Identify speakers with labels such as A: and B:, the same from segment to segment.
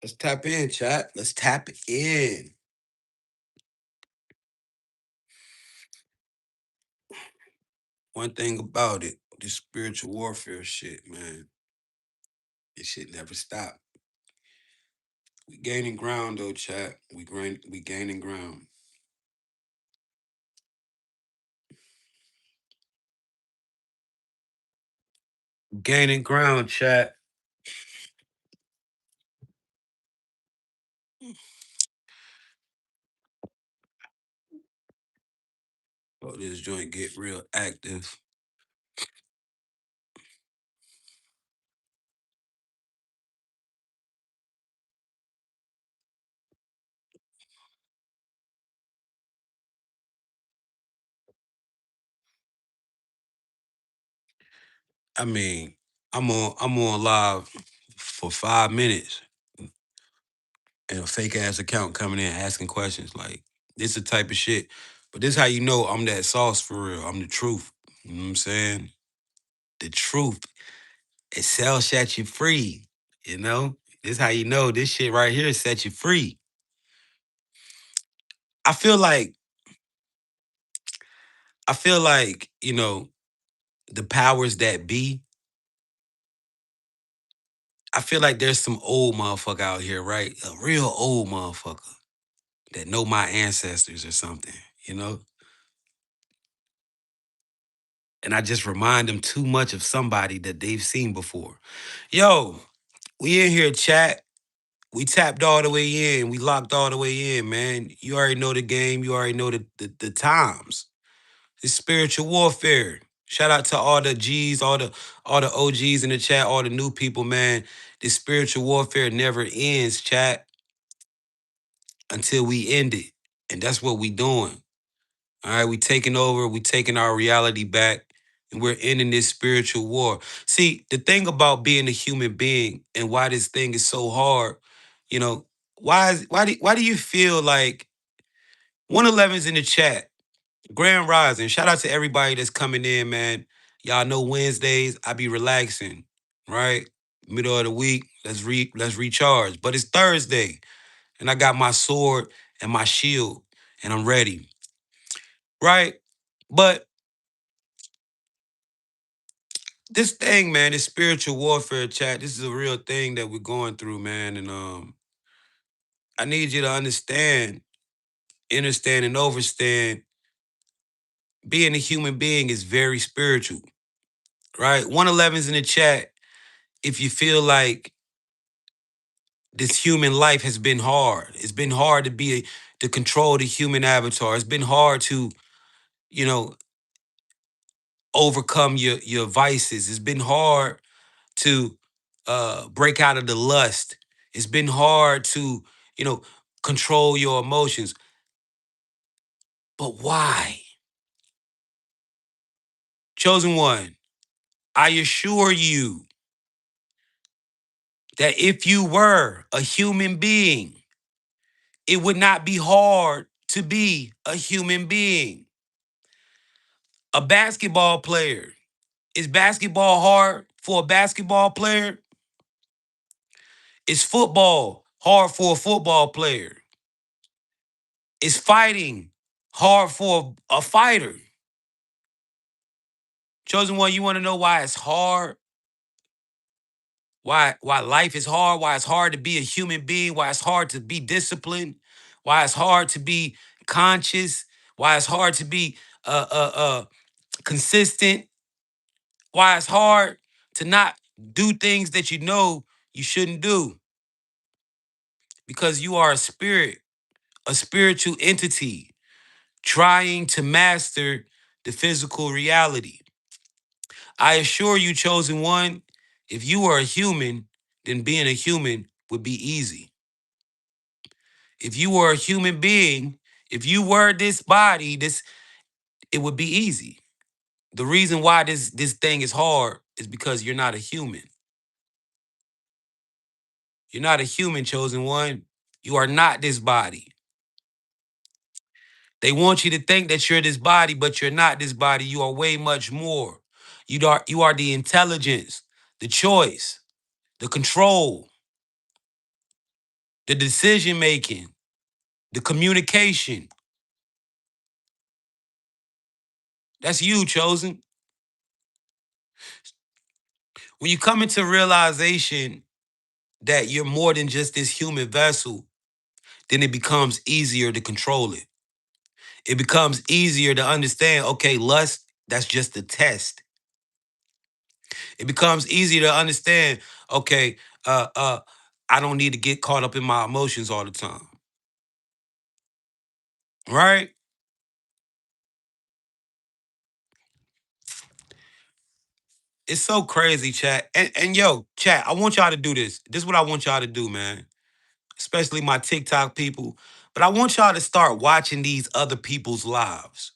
A: Let's tap in, chat. Let's tap in. One thing about it, this spiritual warfare shit, man, it shit never stop. We gaining ground though, chat. We gaining ground. Gaining ground, chat. Oh, this joint get real active. I mean, I'm on live for 5 minutes and a fake ass account coming in asking questions. Like, this the type of shit. But this how you know I'm that sauce for real. I'm the truth. You know what I'm saying? The truth. It shall set you free. You know? This how you know this shit right here set you free. I feel like, the powers that be, I feel like there's some old motherfucker out here, right? A real old motherfucker that know my ancestors or something, you know? And I just remind them too much of somebody that they've seen before. Yo, we in here, chat. We tapped all the way in. We locked all the way in, man. You already know the game. You already know the times. It's spiritual warfare. Shout out to all the G's, all the OGs in the chat, all the new people, man. This spiritual warfare never ends, chat, until we end it. And that's what we doing. All right, we taking over, we taking our reality back, and we're ending this spiritual war. See, the thing about being a human being and why this thing is so hard, you know, why do you feel like 111's in the chat? Grand Rising. Shout out to everybody that's coming in, man. Y'all know Wednesdays, I be relaxing, right? Middle of the week, let's recharge. But it's Thursday, and I got my sword and my shield, and I'm ready, right? But this thing, man, this spiritual warfare chat, this is a real thing that we're going through, man. And I need you to understand and overstand being a human being is very spiritual, right? 111's in the chat. If you feel like this human life has been hard, it's been hard to control the human avatar. It's been hard to, you know, overcome your vices. It's been hard to break out of the lust. It's been hard to, you know, control your emotions. But why? Chosen one, I assure you that if you were a human being, it would not be hard to be a human being. A basketball player. Is basketball hard for a basketball player? Is football hard for a football player? Is fighting hard for a fighter? Chosen one, you want to know why it's hard? Why life is hard? Why it's hard to be a human being? Why it's hard to be disciplined? Why it's hard to be conscious? Why it's hard to be consistent? Why it's hard to not do things that you know you shouldn't do? Because you are a spirit, a spiritual entity trying to master the physical reality. I assure you, chosen one, if you are a human, then being a human would be easy. If you were a human being, if you were this body, it would be easy. The reason why this thing is hard is because you're not a human. You're not a human, chosen one. You are not this body. They want you to think that you're this body, but you're not this body. You are way much more. You are the intelligence, the choice, the control. the decision making, the communication. That's you, Chosen. When you come into realization that you're more than just this human vessel, then it becomes easier to control it. It becomes easier to understand, okay, lust, that's just a test. It becomes easier to understand, okay, uh, uh, I don't need to get caught up in my emotions all the time. Right? It's so crazy, chat. And yo, chat, I want y'all to do this. This is what I want y'all to do, man. Especially my TikTok people. But I want y'all to start watching these other people's lives.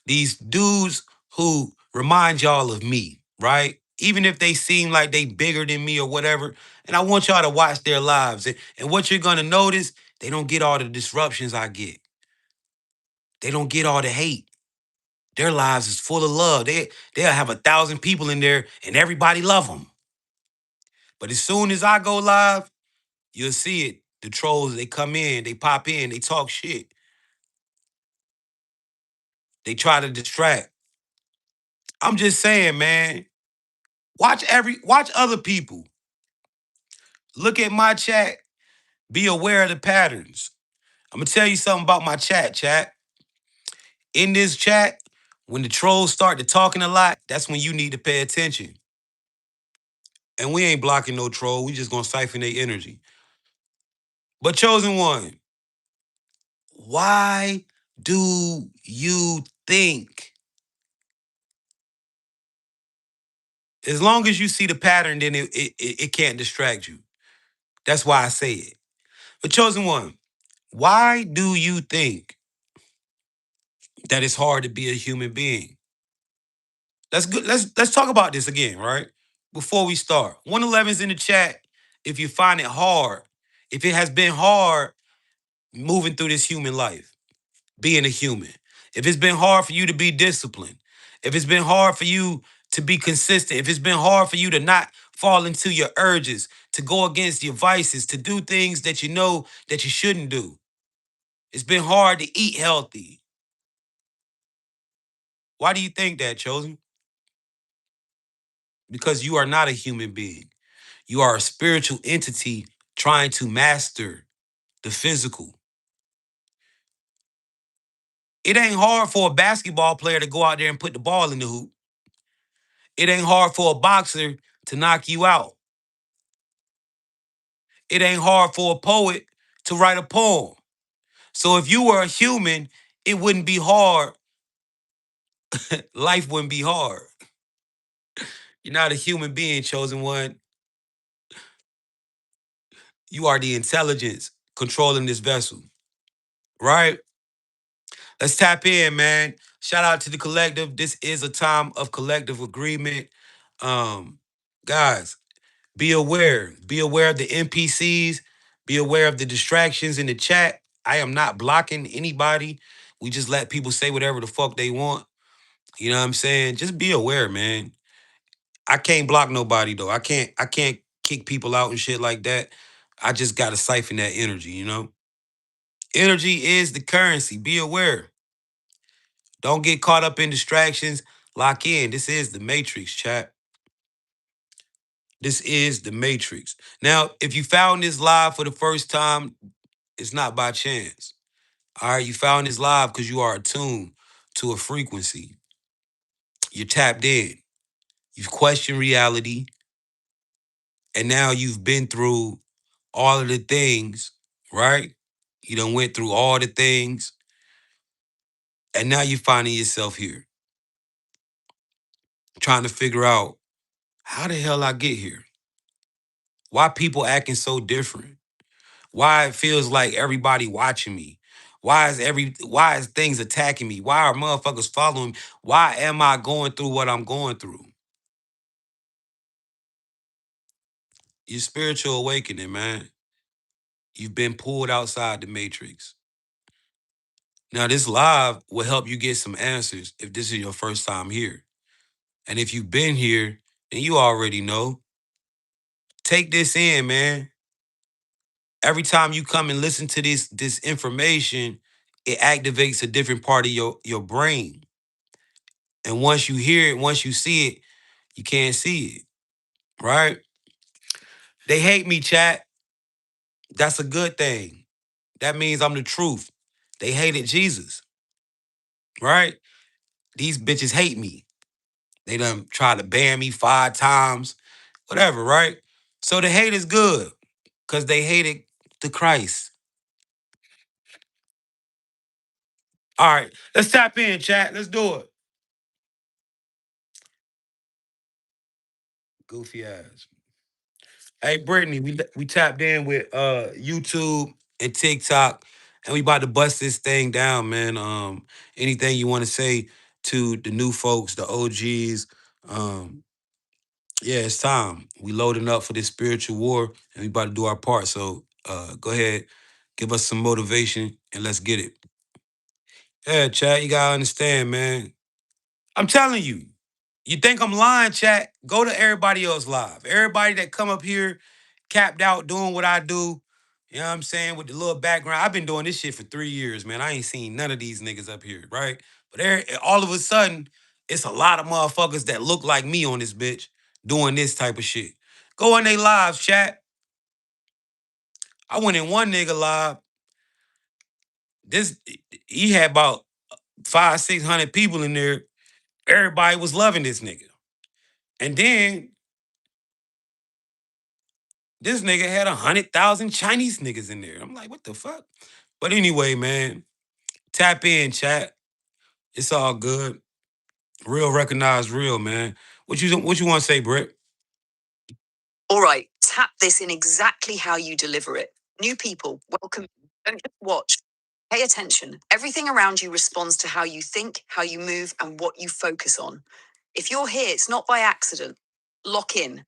A: These dudes who remind y'all of me, right? Even if they seem like they bigger than me or whatever. And I want y'all to watch their lives. And what you're gonna notice, they don't get all the disruptions I get. They don't get all the hate. Their lives is full of love. They'll have 1,000 people in there and everybody love them. But as soon as I go live, you'll see it. The trolls, they come in, they pop in, they talk shit. They try to distract. I'm just saying, man, watch other people. Look at my chat. Be aware of the patterns. I'm gonna tell you something about my chat. In this chat, when the trolls start to talking a lot, that's when you need to pay attention. And we ain't blocking no troll. We just gonna siphon their energy. But chosen one, why do you think? As long as you see the pattern, then it can't distract you. That's why I say it. But chosen one, why do you think that it's hard to be a human being? Let's go, let's talk about this again, right? Before we start. 111's in the chat. If you find it hard, if it has been hard moving through this human life, being a human. If it's been hard for you to be disciplined, if it's been hard for you to be consistent, if it's been hard for you to not fall into your urges, to go against your vices, to do things that you know that you shouldn't do. It's been hard to eat healthy. Why do you think that, Chosen? Because you are not a human being. You are a spiritual entity trying to master the physical. It ain't hard for a basketball player to go out there and put the ball in the hoop. It ain't hard for a boxer to knock you out. It ain't hard for a poet to write a poem. So if you were a human, it wouldn't be hard. Life wouldn't be hard. You're not a human being, chosen one. You are the intelligence controlling this vessel, right? Let's tap in, man. Shout out to the collective. This is a time of collective agreement. Um, guys, be aware. Be aware of the NPCs. Be aware of the distractions in the chat. I am not blocking anybody. We just let people say whatever the fuck they want. You know what I'm saying? Just be aware, man. I can't block nobody though. I can't kick people out and shit like that. I just gotta siphon that energy, you know? Energy is the currency. Be aware. Don't get caught up in distractions. Lock in. This is the Matrix, chat. This is the Matrix. Now, if you found this live for the first time, it's not by chance. All right, you found this live because you are attuned to a frequency. You're tapped in. You've questioned reality, and now you've been through all of the things, right? You done went through all the things, and now you're finding yourself here, trying to figure out how the hell I get here? Why people acting so different? Why it feels like everybody watching me? Why is things attacking me? Why are motherfuckers following me? Why am I going through what I'm going through? Your spiritual awakening, man. You've been pulled outside the matrix. Now, this live will help you get some answers if this is your first time here. And if you've been here, then you already know. Take this in, man. every time you come and listen to this information, it activates a different part of your brain. And once you hear it, once you see it, you can't see it, right? They hate me, chat. That's a good thing. That means I'm the truth. They hated Jesus, right? These bitches hate me. They done try to ban me 5 times, whatever, right? So the hate is good because they hated the Christ. All right, let's tap in, chat. Let's do it. Goofy ass. Hey, Brittany, we tapped in with YouTube and TikTok, and we about to bust this thing down, man. Anything you want to say to the new folks, the OGs? Yeah, it's time. We loading up for this spiritual war, and we about to do our part. So, go ahead, give us some motivation, and let's get it. Yeah, chat, you gotta understand, man. I'm telling you. You think I'm lying, chat? Go to everybody else live. Everybody that come up here, capped out, doing what I do. You know what I'm saying? With the little background. I've been doing this shit for 3 years, man. I ain't seen none of these niggas up here, right? But all of a sudden, it's a lot of motherfuckers that look like me on this bitch doing this type of shit. Go in they lives, chat. I went in one nigga live. This he had about 500-600 people in there. Everybody was loving this nigga. And then this nigga had 100,000 Chinese niggas in there. I'm like, what the fuck? But anyway, man, tap in, chat. It's all good. Real recognize real, man. What you want to say, Britt? All right, tap this in exactly how you deliver it. New people, welcome. Don't just watch. Pay attention. Everything around you responds to how you think, how you move, and what you focus on. If you're here, it's not by accident. Lock in.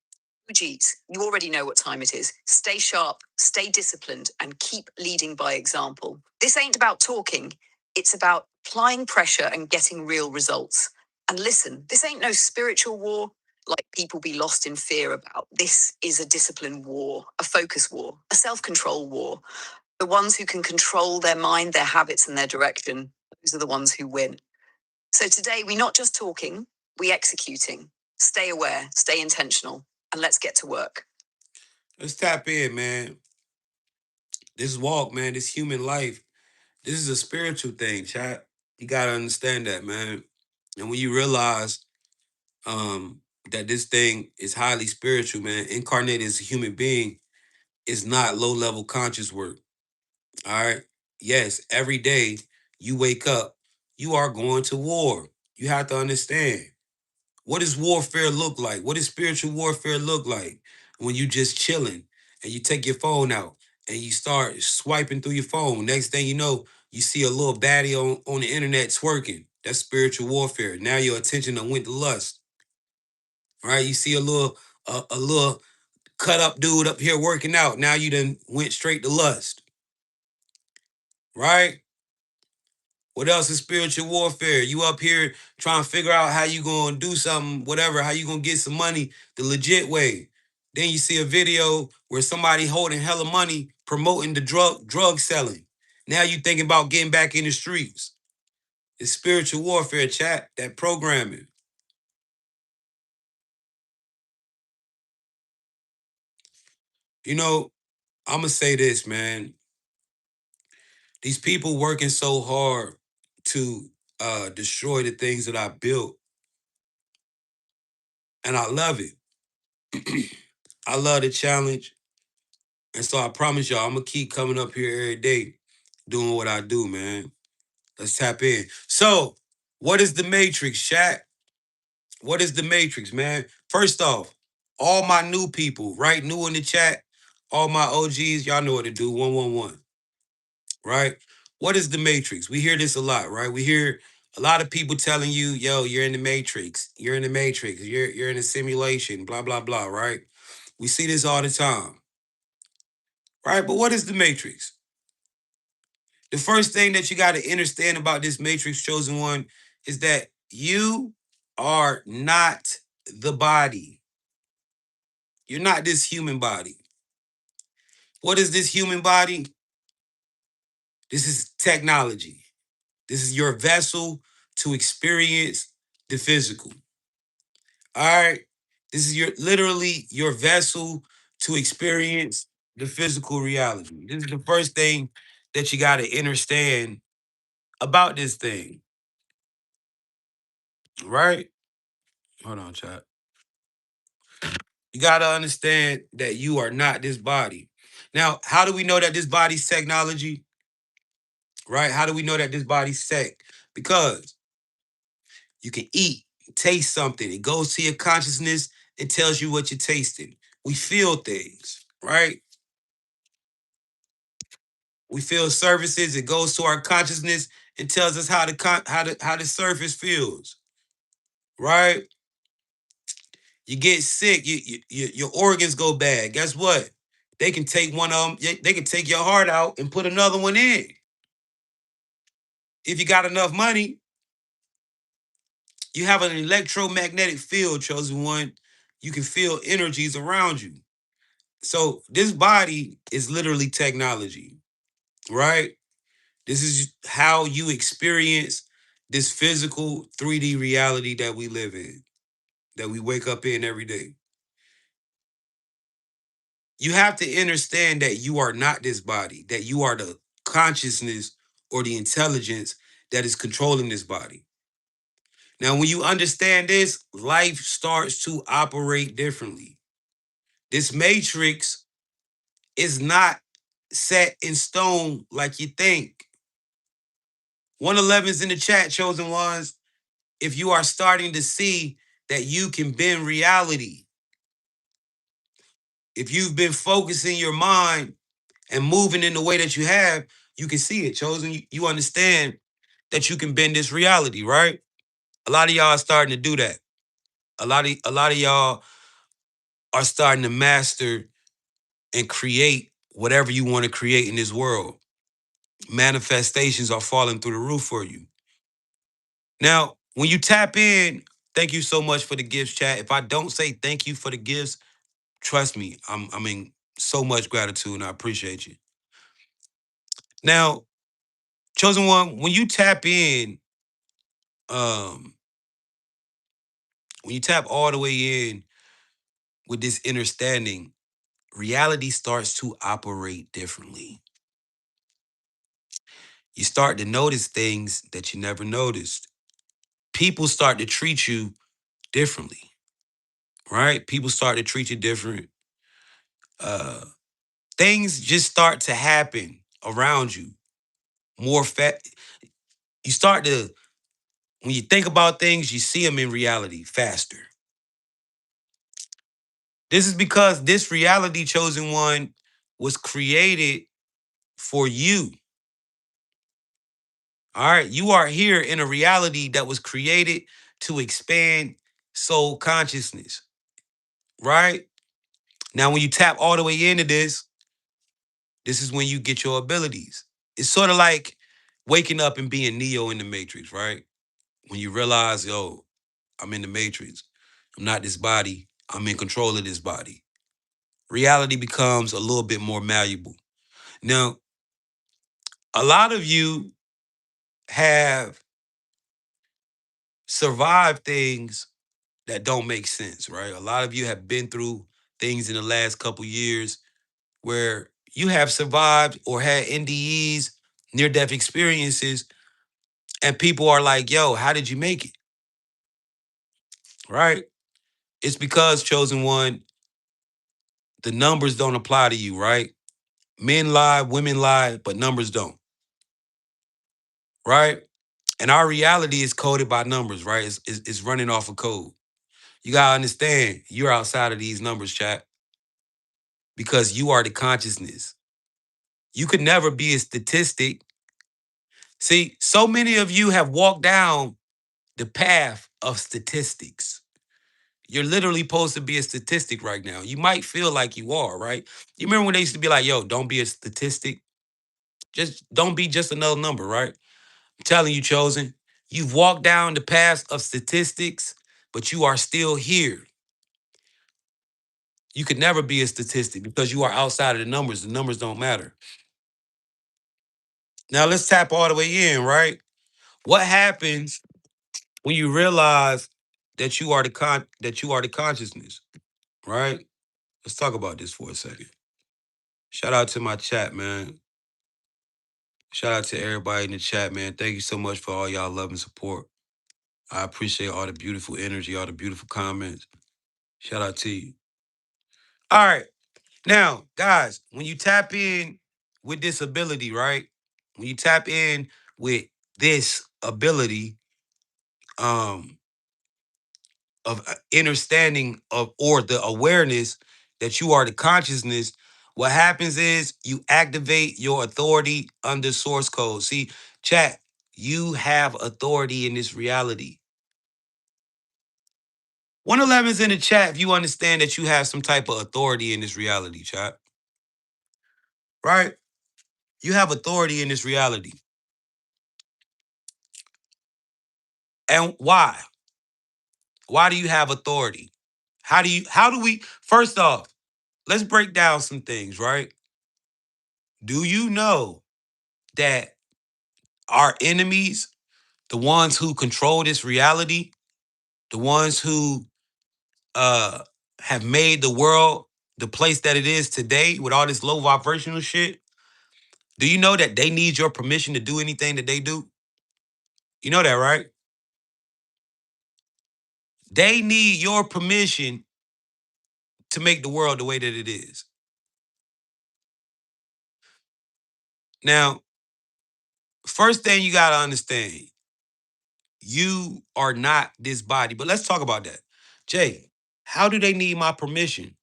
A: OGs, you already know what time it is. Stay sharp, stay disciplined, and keep leading by example. This ain't about talking, it's about applying pressure and getting real results. And listen, this ain't no spiritual war like people be lost in fear about. This is a discipline war, a focus war, a self control war. The ones who can control their mind, their habits, and their direction, those are the ones who win. So today, we're not just talking, we're executing. Stay aware, stay intentional, and let's get to work. Let's tap in, man. This walk, man, this human life, this is a spiritual thing, chat. You gotta understand that, man. And when you realize that this thing is highly spiritual, man, incarnated as a human being is not low-level conscious work. All right. Yes, every day you wake up, you are going to war. You have to understand. What does warfare look like? What does spiritual warfare look like? When you just chilling and you take your phone out and you start swiping through your phone. Next thing you know, you see a little baddie on the internet twerking. That's spiritual warfare. Now your attention done went to lust. Right? You see a little cut up dude up here working out. Now you done went straight to lust. Right? What else is spiritual warfare? You up here trying to figure out how you gonna do something, whatever, how you gonna get some money the legit way. Then you see a video where somebody holding hella money promoting the drug selling. Now you thinking about getting back in the streets. It's spiritual warfare, chat, that programming. You know, I'm gonna say this, man. These people working so hard to destroy the things that I built, and I love it. I love the challenge. And so I promise y'all, I'm gonna keep coming up here every day doing what I do, man. Let's tap in. So, what is the Matrix, chat? What is the Matrix, man? First off, all my new people, right? New in the chat, all my OGs, y'all know what to do. 111, right? What is the Matrix? We hear this a lot, right? We hear a lot of people telling you, yo, you're in the Matrix. You're in the Matrix. You're in a simulation, blah, blah, blah, right? We see this all the time, right? But what is the Matrix? The first thing that you got to understand about this Matrix Chosen One is that you are not the body. You're not this human body. What is this human body? This is technology. This is your vessel to experience the physical. All right. This is your literally your vessel to experience the physical reality. This is the first thing that you got to understand about this thing, right? Hold on, chat. You got to understand that you are not this body. Now, how do we know that this body's technology? Right? How do we know that this body's tech? Because you can eat, taste something. It goes to your consciousness. It tells you what you're tasting. We feel things, right? We feel surfaces. It goes to our consciousness and tells us how the surface feels, right? You get sick. Your organs go bad. Guess what? They can take one of them. They can take your heart out and put another one in. If you got enough money, you have an electromagnetic field, chosen one. You can feel energies around you. So this body is literally technology, right? This is how you experience this physical 3D reality that we live in, that we wake up in every day. You have to understand that you are not this body, that you are the consciousness or the intelligence that is controlling this body. Now, when you understand this, life starts to operate differently. This matrix is not set in stone like you think. 111's in the chat, chosen ones. If you are starting to see that you can bend reality, if you've been focusing your mind and moving in the way that you have, you can see it, chosen. You understand that you can bend this reality, right? A lot of y'all are starting to do that. A lot of y'all are starting to master and create whatever you want to create in this world. Manifestations are falling through the roof for you. Now, when you tap in, thank you so much for the gifts, chat. If I don't say thank you for the gifts, trust me, I'm in so much gratitude and I appreciate you. Now, chosen one, when you tap in, um, when you tap all the way in with this understanding, reality starts to operate differently. You start to notice things that you never noticed. People start to treat you differently, right? People start to treat you different. Uh, Things just start to happen around you more you start to, when you think about things, you see them in reality faster. This is because this reality, chosen one, was created for you. All right, you are here in a reality that was created to expand soul consciousness, right? Now, when you tap all the way into this is when you get your abilities. It's sort of like waking up and being Neo in the Matrix, right? When you realize, yo, I'm in the Matrix. I'm not this body. I'm in control of this body. Reality becomes a little bit more malleable. Now, a lot of you have survived things that don't make sense, right? A lot of you have been through things in the last couple years where you have survived or had NDEs, near death experiences, and people are like, yo, how did you make it? Right? It's because, chosen one, the numbers don't apply to you, right? Men lie, women lie, but numbers don't, right? And our reality is coded by numbers, right? It's running off of code. You gotta understand, you're outside of these numbers, chat, because you are the consciousness. You could never be a statistic. See, so many of you have walked down the path of statistics. You're literally supposed to be a statistic right now. You might feel like you are, right? You remember when they used to be like, yo, don't be a statistic? Just don't be just another number, right? I'm telling you, chosen, you've walked down the path of statistics, but you are still here. You could never be a statistic because you are outside of the numbers. The numbers don't matter. Now let's tap all the way in, right? What happens when you realize that you are the consciousness, right? Let's talk about this for a second. Shout out to my chat, man. Shout out to everybody in the chat, man. Thank you so much for all y'all love and support. I appreciate all the beautiful energy, all the beautiful comments. Shout out to you. All right. Now, guys, when you tap in with this ability, right? When you tap in with this ability um of understanding of or the awareness that you are the consciousness, what happens is you activate your authority under source code. See, chat, you have authority in this reality. 111 is in the chat if you understand that you have some type of authority in this reality, chat. Right? You have authority in this reality. And why? Why do you have authority? How do we, first off, let's break down some things, right? Do you know that our enemies, the ones who control this reality, the ones who uh have made the world the place that it is today with all this low vibrational shit, do you know that they need your permission to do anything that they do? You know that, right? They need your permission to make the world the way that it is. Now, first thing you got to understand, you are not this body. But let's talk about that. Jay, how do they need my permission?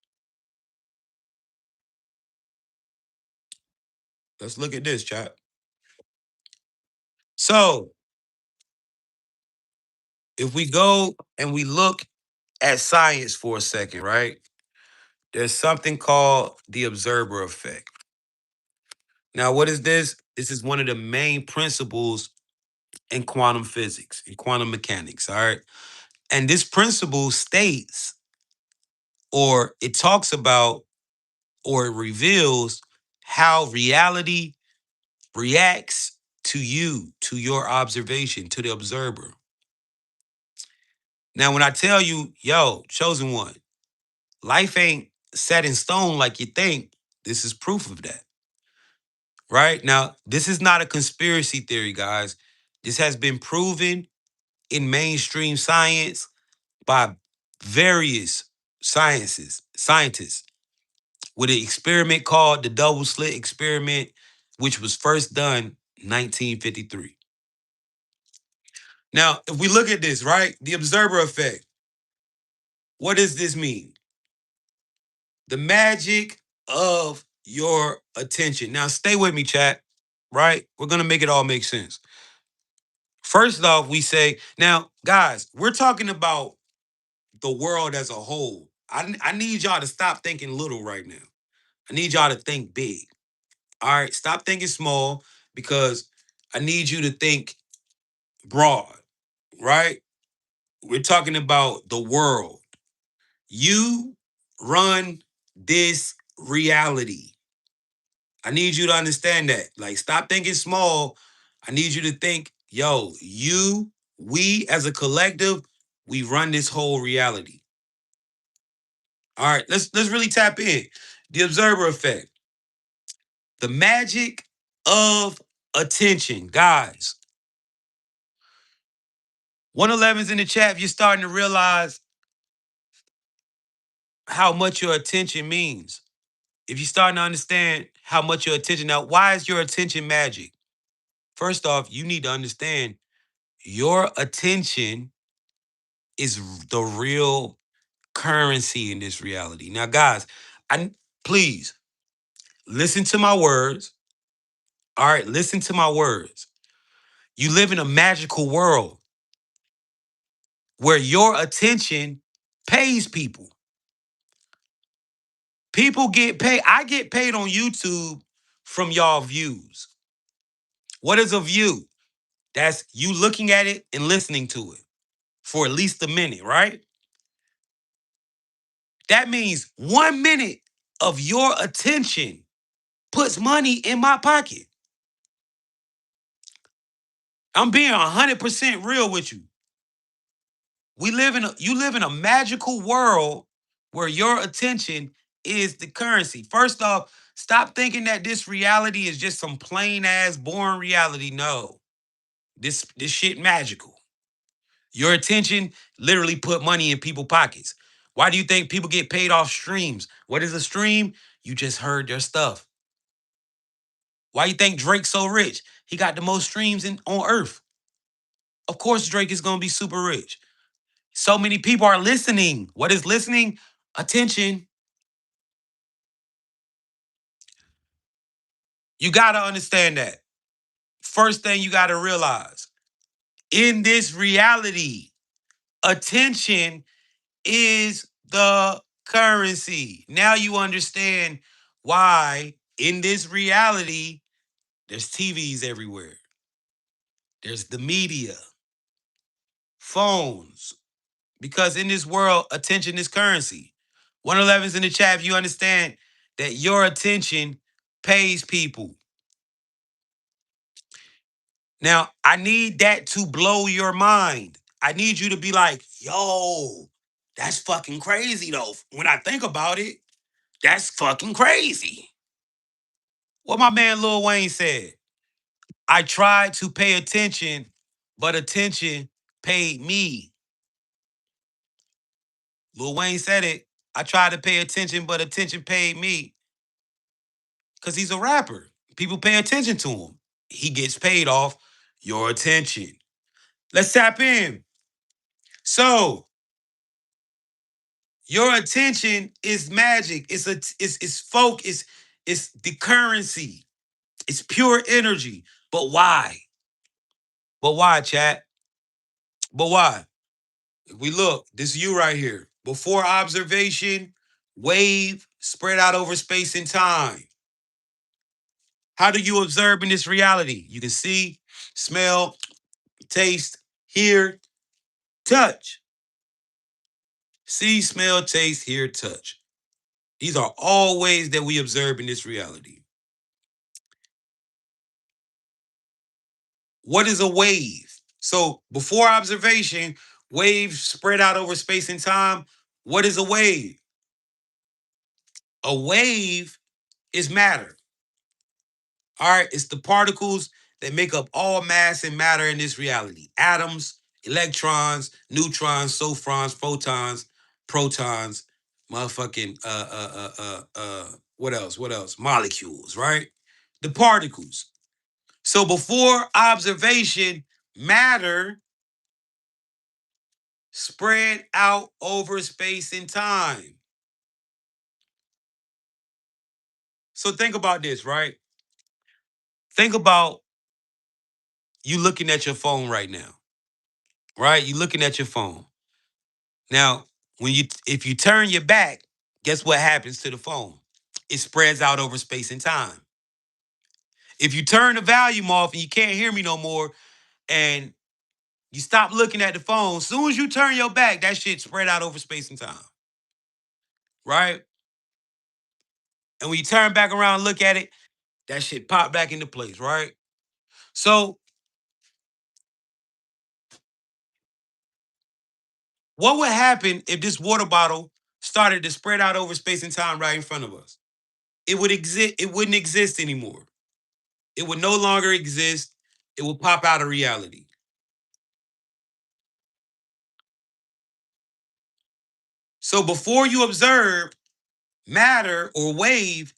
A: Let's look at this, chat. So, if we go and we look at science for a second, right? There's something called the observer effect. Now, what is this? This is one of the main principles in quantum physics, in quantum mechanics, all right? And this principle states, or it talks about, or it reveals how reality reacts to you, to your observation, to the observer. Now, when I tell you, yo, chosen one, life ain't set in stone like you think, this is proof of that. Right? Now, this is not a conspiracy theory, guys. This has been proven in mainstream science by various scientists, with an experiment called the double slit experiment, which was first done 1953. Now, if we look at this, right, the observer effect, what does this mean? The magic of your attention. Now, stay with me, chat, right? We're going to make it all make sense. First off, we say, now, guys, we're talking about the world as a whole. I need y'all to stop thinking little right now. I need y'all to think big. All right, stop thinking small because I need you to think broad, right? We're talking about the world. You run this reality. I need you to understand that. Like, stop thinking small. I need you to think, yo, we as a collective, we run this whole reality. All right, let's really tap in. The observer effect. The magic of attention, guys. 111's in the chat. If you're starting to realize how much your attention means, if you're starting to understand how much your attention, now, why is your attention magic? First off, you need to understand your attention is the real currency in this reality. Now, guys, please listen to my words. All right, listen to my words. You live in a magical world where your attention pays people. People get paid. I get paid on YouTube from y'all views. What is a view? That's you looking at it and listening to it for at least a minute, right? That means 1 minute of your attention puts money in my pocket. I'm being 100% real with you. You live in a magical world where your attention is the currency. First off, stop thinking that this reality is just some plain ass boring reality. No. This shit magical. Your attention literally put money in people's pockets. Why do you think people get paid off streams? What is a stream? You just heard their stuff. Why you think Drake's so rich? He got the most streams on earth. Of course Drake is going to be super rich. So many people are listening. What is listening? Attention. You got to understand that. First thing you got to realize, in this reality, attention is the currency. Now you understand why in this reality, there's TVs everywhere. There's the media, phones, because in this world, attention is currency. 111's in the chat if you understand that your attention pays people. Now, I need that to blow your mind. I need you to be like, yo, that's fucking crazy though. When I think about it, that's fucking crazy. What my man Lil Wayne said. I tried to pay attention, but attention paid me. Lil Wayne said it. I tried to pay attention, but attention paid me. Because he's a rapper. People pay attention to him. He gets paid off your attention. Let's tap in. So, your attention is magic. It's folk, it's the currency. It's pure energy. But why? But why, chat? But why? If we look, this is you right here. Before observation, wave spread out over space and time. How do you observe in this reality? You can see, smell, taste, hear, touch. See, smell, taste, hear, touch. These are all ways that we observe in this reality. What is a wave? So before observation, waves spread out over space and time. What is a wave? A wave is matter. All right, it's the particles that make up all mass and matter in this reality. Atoms, electrons, neutrons, sophrons, photons, protons, motherfucking what else? What else? Molecules, right? The particles. So before observation, matter spread out over space and time. So think about this, right? Think about you looking at your phone right now, right? You looking at your phone. Now, if you turn your back, guess what happens to the phone? It spreads out over space and time. If you turn the volume off and you can't hear me no more, and you stop looking at the phone, as soon as you turn your back, that shit spread out over space and time. Right? And when you turn back around and look at it, that shit pop back into place, right? So, what would happen if this water bottle started to spread out over space and time right in front of us? It wouldn't exist anymore. It would no longer exist. It would pop out of reality. So before you observe matter or wave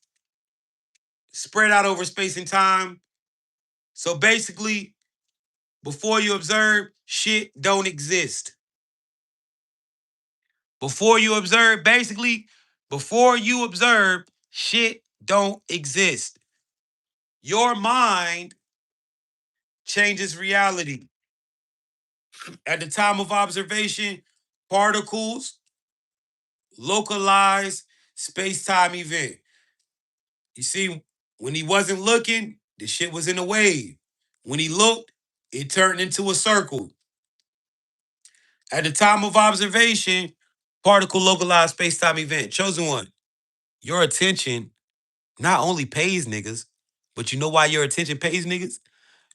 A: spread out over space and time, so basically, before you observe, shit don't exist. Before you observe, basically, before you observe, shit don't exist. Your mind changes reality. At the time of observation, particles localize space-time event. You see, when he wasn't looking, the shit was in a wave. When he looked, it turned into a circle. At the time of observation, Particle localized space-time event. Chosen one. Your attention not only pays niggas, but you know why your attention pays niggas?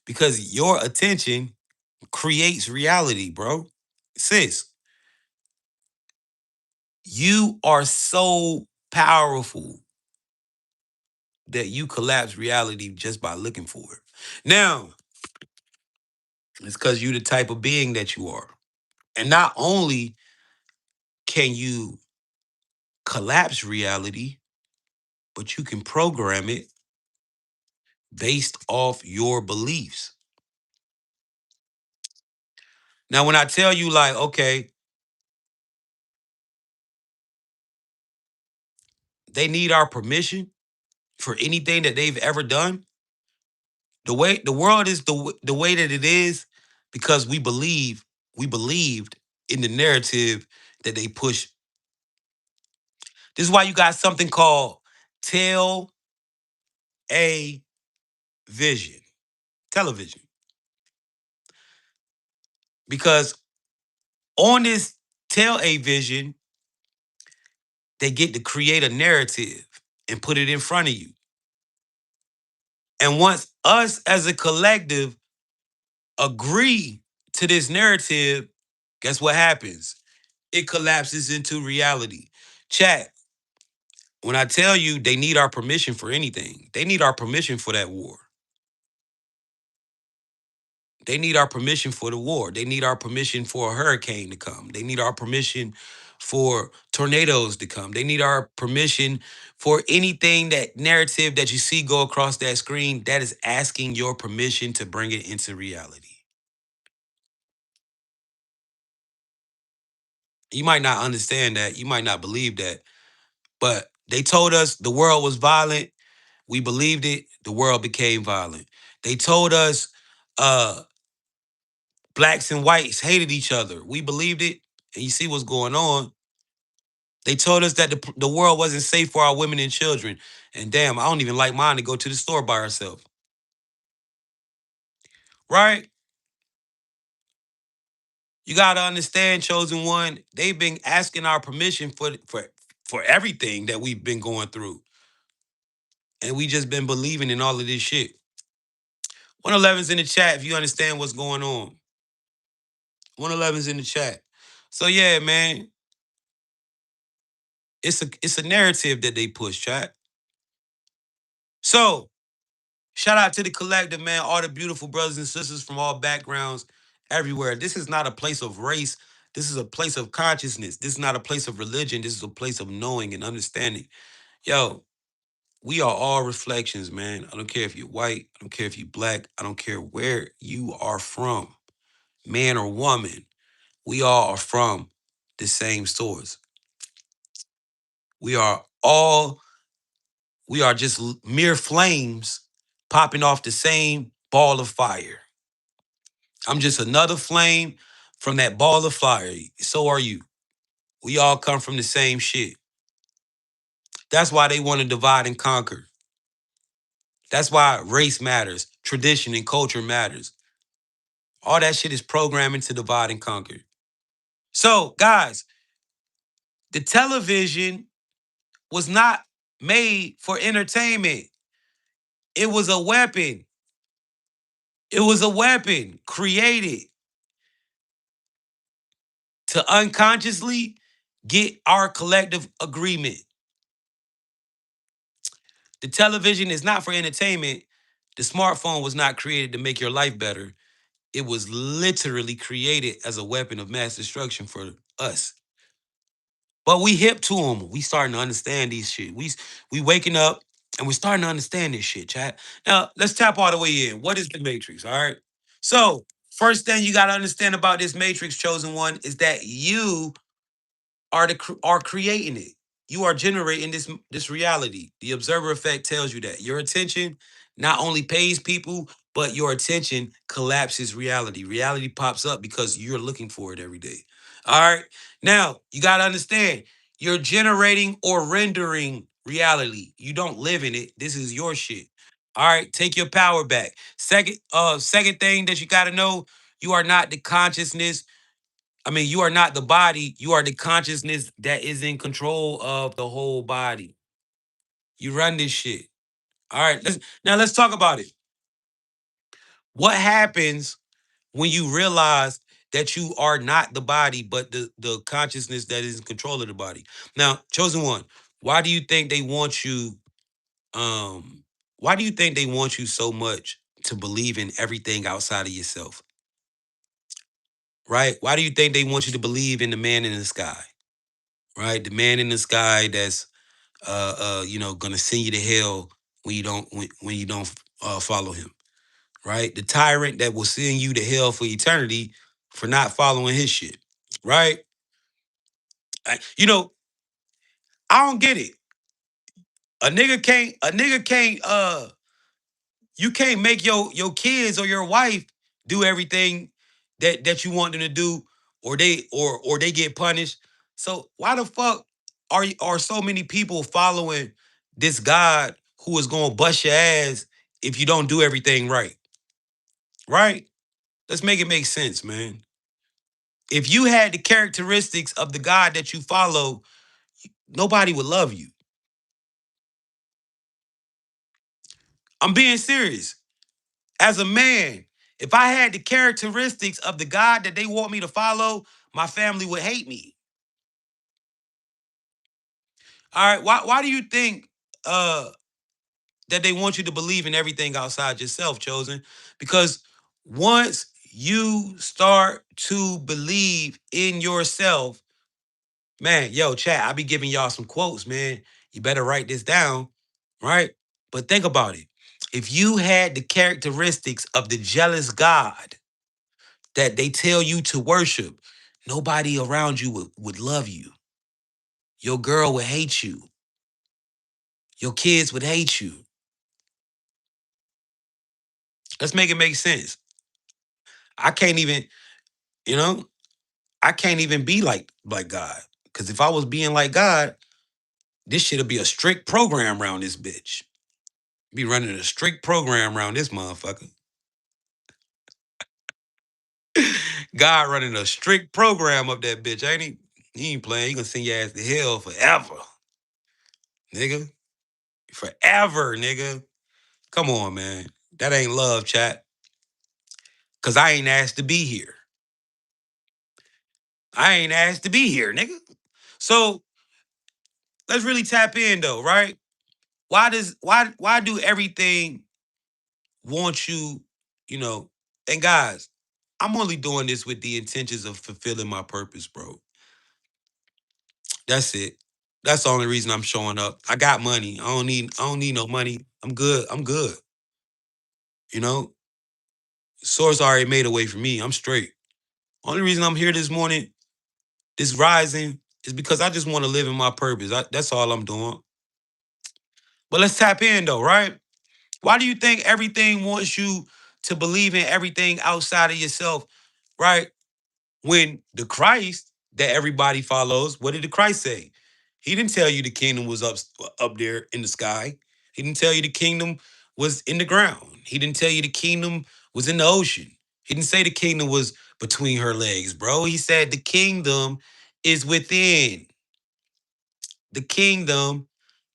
A: Because your attention creates reality, bro. Sis, you are so powerful that you collapse reality just by looking for it. Now, it's because you the type of being that you are. And not only can you collapse reality, but you can program it based off your beliefs. Now, when I tell you, like, okay, they need our permission for anything that they've ever done, the world is the way that it is because we believed in the narrative that they push. This is why you got something called tell a vision, television. Because on this tell a vision, they get to create a narrative and put it in front of you. And once us as a collective agree to this narrative, guess what happens? It collapses into reality. Chat, when I tell you they need our permission for anything, they need our permission for that war. They need our permission for the war. They need our permission for a hurricane to come. They need our permission for tornadoes to come. They need our permission for anything, that narrative that you see go across that screen, that is asking your permission to bring it into reality. You might not understand that. You might not believe that. But they told us the world was violent. We believed it. The world became violent. They told us uh, blacks and whites hated each other. We believed it. And you see what's going on. They told us that the world wasn't safe for our women and children. And damn, I don't even like mine to go to the store by herself. Right? You gotta understand, chosen one, they've been asking our permission for everything that we've been going through. And we just been believing in all of this shit. 111's in the chat if you understand what's going on. 111's in the chat. So yeah, man, it's a narrative that they push, chat. So shout out to the collective, man, all the beautiful brothers and sisters from all backgrounds, everywhere. This is not a place of race. This is a place of consciousness. This is not a place of religion. This is a place of knowing and understanding. Yo, we are all reflections, man. I don't care if you're white. I don't care if you're black. I don't care where you are from, man or woman. We all are from the same source. We are all, we are just mere flames popping off the same ball of fire. I'm just another flame from that ball of fire. So are you. We all come from the same shit. That's why they want to divide and conquer. That's why race matters, tradition and culture matters. All that shit is programming to divide and conquer. So, guys, the television was not made for entertainment. It was a weapon. It was a weapon created to unconsciously get our collective agreement. The television is not for entertainment. The smartphone was not created to make your life better. It was literally created as a weapon of mass destruction for us. But we hip to them. We starting to understand these shit. We waking up and we're starting to understand this shit, chat. Now, let's tap all the way in. What is the Matrix, all right? So, first thing you got to understand about this Matrix, chosen one, is that you are creating it. You are generating this reality. The observer effect tells you that your attention not only pays people, but your attention collapses reality. Reality pops up because you're looking for it every day. All right. Now you got to understand you're generating or rendering reality. You don't live in it. This is your shit. All right. Take your power back. Second thing that you got to know, you are not the consciousness. I mean, you are not the body. You are the consciousness that is in control of the whole body. You run this shit. All right. Let's talk about it. What happens when you realize that you are not the body, but the consciousness that is in control of the body? Now, chosen one, why do you think they want you? Why do you think they want you so much to believe in everything outside of yourself? Right? Why do you think they want you to believe in the man in the sky? Right? The man in the sky that's gonna send you to hell when you don't follow him. Right? The tyrant that will send you to hell for eternity for not following his shit. Right? You know, I don't get it. A nigga can't you can't make your kids or your wife do everything that you want them to do, or they get punished. So why the fuck are so many people following this God who is gonna bust your ass if you don't do everything right? Right? Let's make it make sense, man. If you had the characteristics of the God that you follow, nobody would love you. I'm being serious. As a man, if I had the characteristics of the God that they want me to follow, my family would hate me. All right. Why do you think uh that they want you to believe in everything outside yourself, chosen? Because once you start to believe in yourself, man, yo, chat, I be giving y'all some quotes, man. You better write this down, right? But think about it. If you had the characteristics of the jealous God that they tell you to worship, nobody around you would love you. Your girl would hate you. Your kids would hate you. Let's make it make sense. I can't even, you know, I can't even be like God. Because if I was being like God, this shit'll be a strict program around this bitch. Be running a strict program around this motherfucker. God running a strict program of that bitch, ain't he? He ain't playing. He gonna send your ass to hell forever, nigga. Forever, nigga. Come on, man. That ain't love, chat. Cause I ain't asked to be here. I ain't asked to be here, nigga. So let's really tap in though, right? Why do everything want you, you know, and guys, I'm only doing this with the intentions of fulfilling my purpose, bro. That's it. That's the only reason I'm showing up. I got money. I don't need no money. I'm good. I'm good. You know, source already made a way for me. I'm straight. Only reason I'm here this morning, this rising, is because I just want to live in my purpose. That's all I'm doing. But let's tap in though, right? Why do you think everything wants you to believe in everything outside of yourself, right? When the Christ that everybody follows, what did the Christ say? He didn't tell you the kingdom was up there in the sky. He didn't tell you the kingdom was in the ground. He didn't tell you the kingdom was in the ocean. He didn't say the kingdom was between her legs, bro. He said the kingdom is within. The kingdom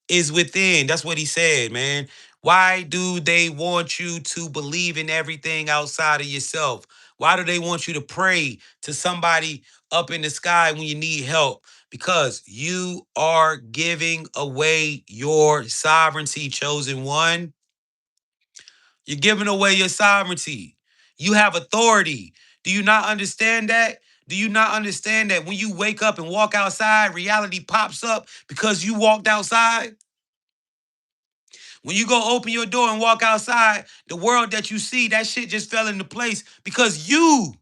A: is within. That's what he said, man. Why do they want you to believe in everything outside of yourself? Why do they want you to pray to somebody up in the sky when you need help? Because you are giving away your sovereignty, chosen one. You're giving away your sovereignty. You have authority. Do you not understand that? Do you not understand that when you wake up and walk outside, reality pops up because you walked outside? When you go open your door and walk outside, the world that you see, that shit just fell into place because you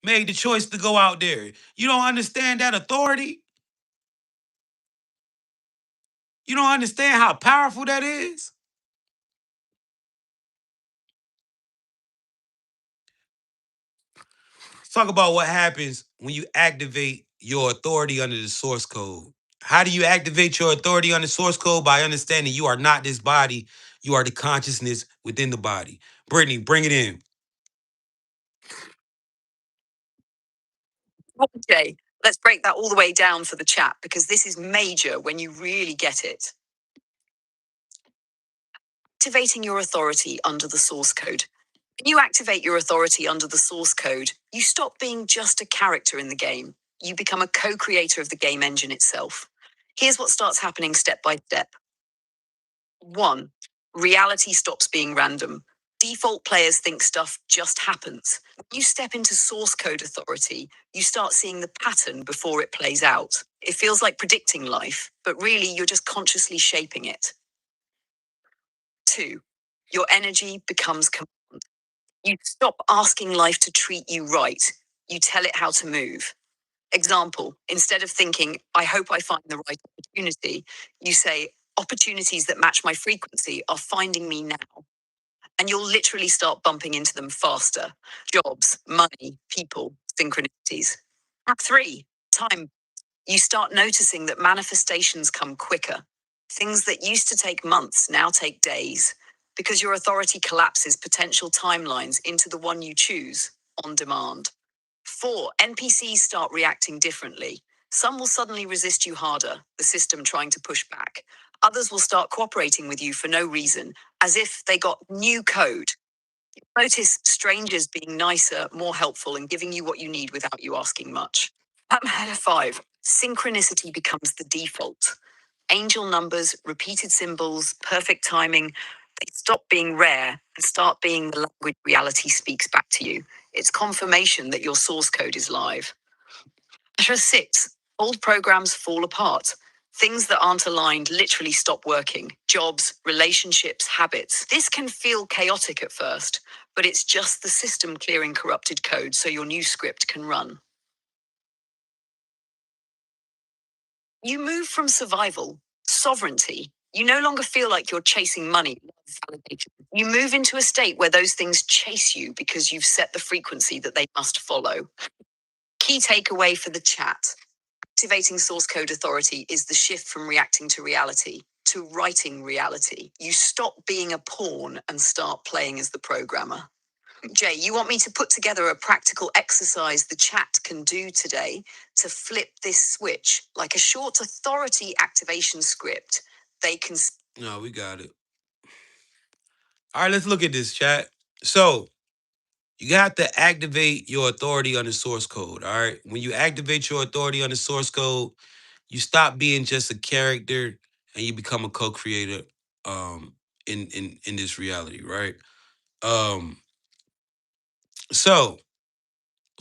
A: made the choice to go out there. You don't understand that authority? You don't understand how powerful that is? Let's talk about what happens when you activate your authority under the source code. How do you activate your authority under source code? By understanding you are not this body, you are the consciousness within the body. Brittany, bring it in.
B: Okay, let's break that all the way down for the chat because this is major when you really get it. Activating your authority under the source code. When you activate your authority under the source code, you stop being just a character in the game. You become a co creator of the game engine itself. Here's what starts happening step by step. 1. Reality stops being random. Default players think stuff just happens. When you step into source code authority, you start seeing the pattern before it plays out. It feels like predicting life, but really you're just consciously shaping it. 2. Your energy becomes command. You stop asking life to treat you right. You tell it how to move. Example, instead of thinking, I hope I find the right opportunity, you say, opportunities that match my frequency are finding me now. And you'll literally start bumping into them faster. Jobs, money, people, synchronicities. 3, time. You start noticing that manifestations come quicker. Things that used to take months now take days because your authority collapses potential timelines into the one you choose on demand. 4, NPCs start reacting differently. Some will suddenly resist you harder, the system trying to push back. Others will start cooperating with you for no reason, as if they got new code. Notice strangers being nicer, more helpful, and giving you what you need without you asking much. 5, synchronicity becomes the default. Angel numbers, repeated symbols, perfect timing, they stop being rare and start being the language reality speaks back to you. It's confirmation that your source code is live. 6, old programs fall apart. Things that aren't aligned literally stop working. Jobs, relationships, habits. This can feel chaotic at first, but it's just the system clearing corrupted code so your new script can run. You move from survival, sovereignty. You no longer feel like you're chasing money, validation. You move into a state where those things chase you because you've set the frequency that they must follow. Key takeaway for the chat. Activating source code authority is the shift from reacting to reality to writing reality. You stop being a pawn and start playing as the programmer. Jay, you want me to put together a practical exercise the chat can do today to flip this switch, like a short authority activation script? They can.
A: No, we got it. All right, let's look at this, chat. So, you got to activate your authority on the source code. All right. When you activate your authority on the source code, you stop being just a character and you become a co-creator um in this reality, right? Um so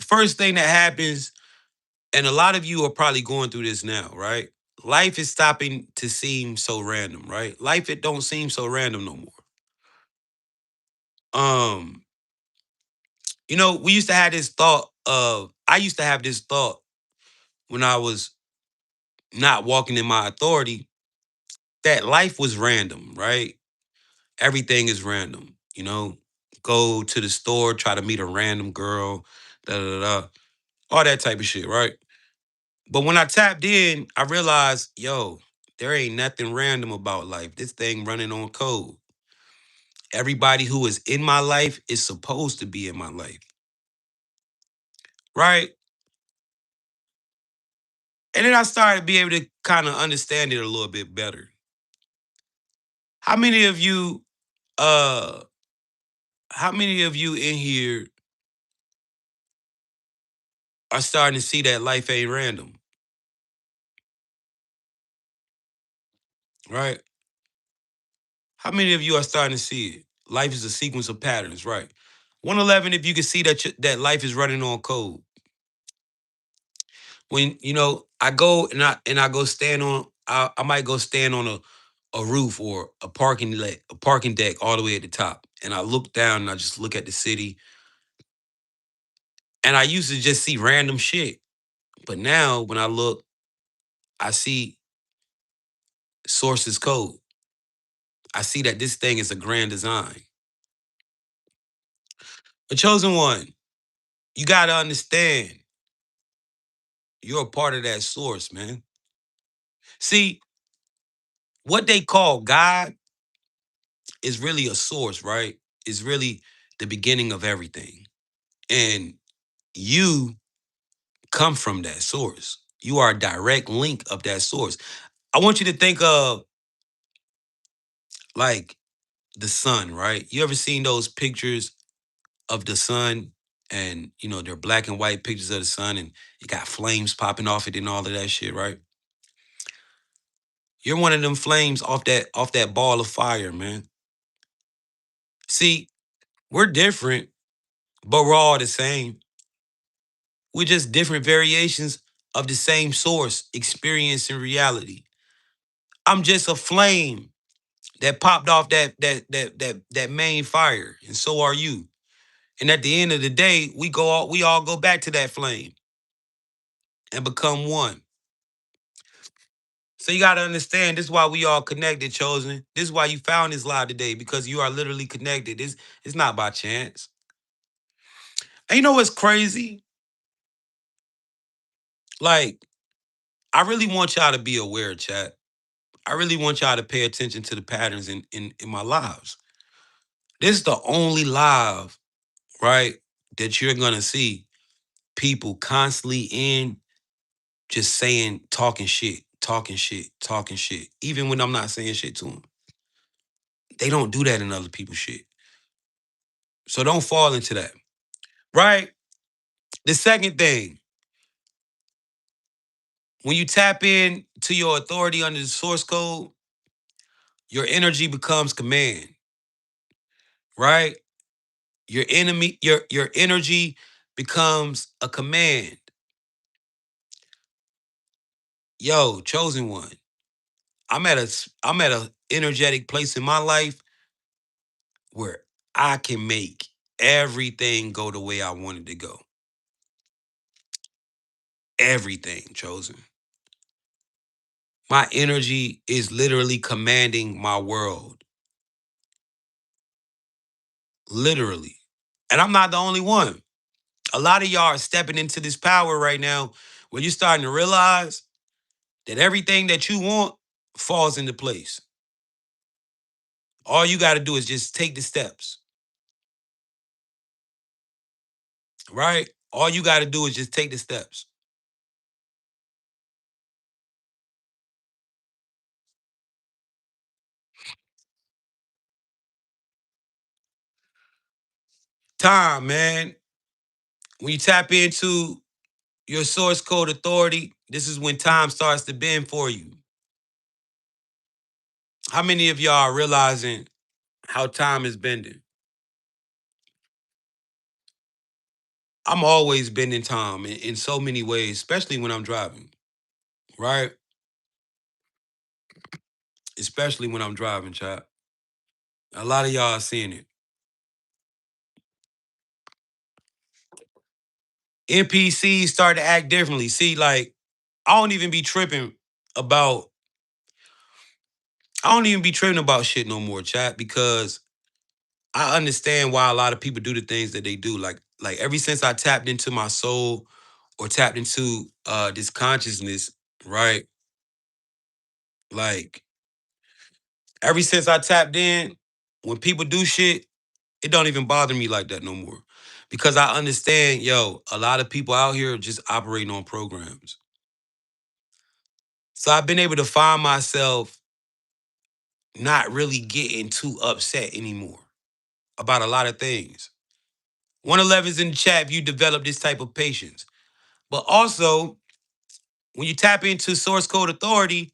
A: first thing that happens, and a lot of you are probably going through this now, right? Life is stopping to seem so random, right? Life it don't seem so random no more. Um, we used to have this thought of I used to have this thought when I was not walking in my authority that life was random, right? Everything is random, Go to the store, try to meet a random girl, da da da, all that type of shit, right? But when I tapped in, I realized, yo, there ain't nothing random about life. This thing running on code. Everybody who is in my life is supposed to be in my life, right? And then I started to be able to kind of understand it a little bit better. How many of you, uh, how many of you in here are starting to see that life ain't random, right? How many of you are starting to see it? Life is a sequence of patterns, right? 111, if you can see that life is running on code. When I go and I go stand on, I might go stand on a roof or a parking deck all the way at the top, and I look down and I just look at the city, and I used to just see random shit, but now when I look, I see sources code. I see that this thing is a grand design. A chosen one, you got to understand you're a part of that source, man. See, what they call God is really a source, right? Is really the beginning of everything. And you come from that source. You are a direct link of that source. I want you to think of like the sun, right? You ever seen those pictures of the sun and they're black and white pictures of the sun and you got flames popping off it and all of that shit, right? You're one of them flames off that ball of fire, man. See, we're different, but we're all the same. We're just different variations of the same source, experience and reality. I'm just a flame that popped off that main fire, and so are you. And at the end of the day, we all go back to that flame and become one. So you gotta understand this is why we all connected, chosen. This is why you found this live today, because you are literally connected. It's not by chance. And you know what's crazy? Like, I really want y'all to be aware, chat. I really want y'all to pay attention to the patterns in my lives. This is the only live, right, that you're gonna see people constantly in just saying, talking shit, talking shit, talking shit. Even when I'm not saying shit to them. They don't do that in other people's shit. So don't fall into that. Right? The second thing, when you tap in to your authority under the source code, your energy becomes command. Right? Your energy becomes a command. Yo, chosen one. I'm at a energetic place in my life where I can make everything go the way I want it to go. Everything, chosen. My energy is literally commanding my world. Literally. And I'm not the only one. A lot of y'all are stepping into this power right now where you're starting to realize that everything that you want falls into place. All you got to do is just take the steps, right? All you got to do is just take the steps. Time, man. When you tap into your source code authority, this is when time starts to bend for you. How many of y'all are realizing how time is bending? I'm always bending time in so many ways, especially when I'm driving, right? Especially when I'm driving, chat. A lot of y'all are seeing it. NPCs start to act differently. See, like, I don't even be tripping about, I don't even be tripping about shit no more, chat, because I understand why a lot of people do the things that they do. Like ever since I tapped into my soul or tapped into this consciousness, right? Like ever since I tapped in, when people do shit, it don't even bother me like that no more. Because I understand, yo, a lot of people out here are just operating on programs. So I've been able to find myself not really getting too upset anymore about a lot of things. 111's in the chat if you develop this type of patience. But also, when you tap into source code authority,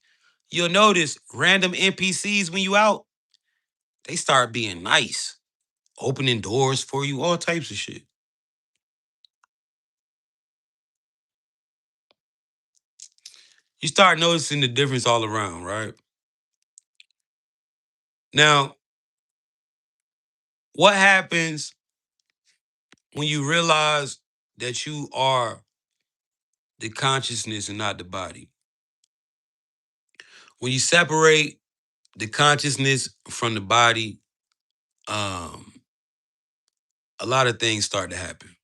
A: you'll notice random NPCs when you out, they start being nice, opening doors for you, all types of shit. You start noticing the difference all around, right? Now, what happens when you realize that you are the consciousness and not the body? When you separate the consciousness from the body, um, a lot of things start to happen.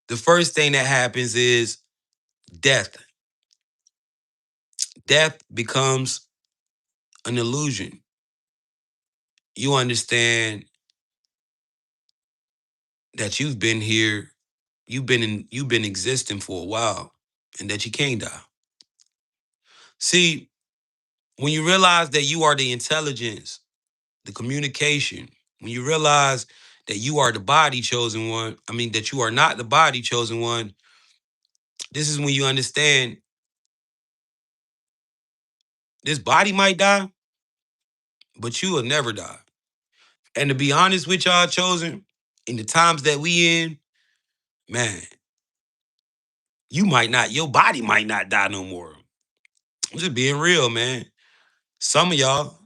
A: The first thing that happens is death. Death becomes an illusion. You understand that you've been here you've been existing for a while and that you can't die. See, when you realize that you are the intelligence, the communication, when you realize that you are the body chosen one, I mean that you are not the body chosen one, this is when you understand this body might die, but you will never die. And to be honest with y'all chosen, in the times that we in, man, your body might not die no more. I'm just being real, man. Some of y'all,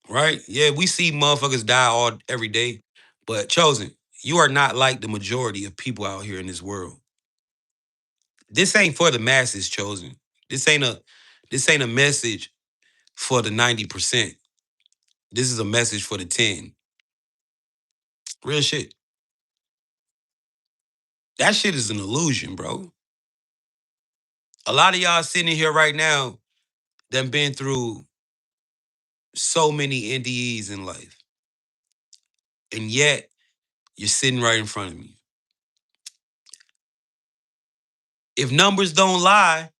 A: right? Yeah, we see motherfuckers die all every day, but chosen, you are not like the majority of people out here in this world. This ain't for the masses, chosen. This ain't a this ain't a message for the 90%. This is a message for the 10. Real shit. That shit is an illusion, bro. A lot of y'all sitting here right now that been through so many NDEs in life. And yet you're sitting right in front of me. If numbers don't lie,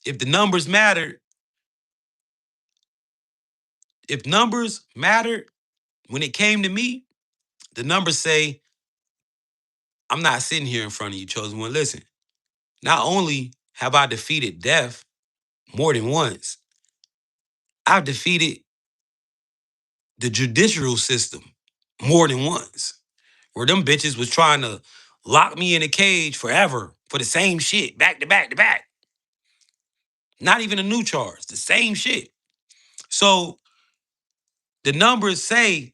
A: if the numbers matter, if numbers matter, when it came to me, the numbers say, I'm not sitting here in front of you, chosen one. Listen, not only have I defeated death more than once, I've defeated the judicial system more than once. Where them bitches was trying to lock me in a cage forever for the same shit, back to back to back. Not even a new charge, the same shit. So the numbers say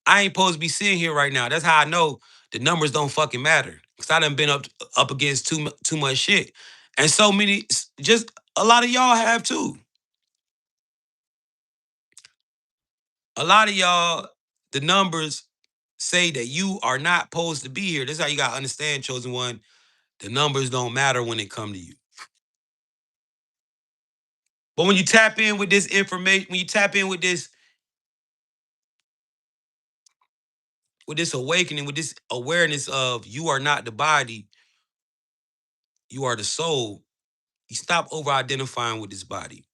A: I ain't supposed to be sitting here right now. That's how I know the numbers don't fucking matter. Cause I done been up against too much shit. And so many, just a lot of y'all have too. A lot of y'all, the numbers say that you are not supposed to be here. This is how you gotta understand, chosen one. The numbers don't matter when it come to you. But when you tap in with this information, when you tap in with this awakening, with this awareness of you are not the body, you are the soul, you stop over identifying with this body.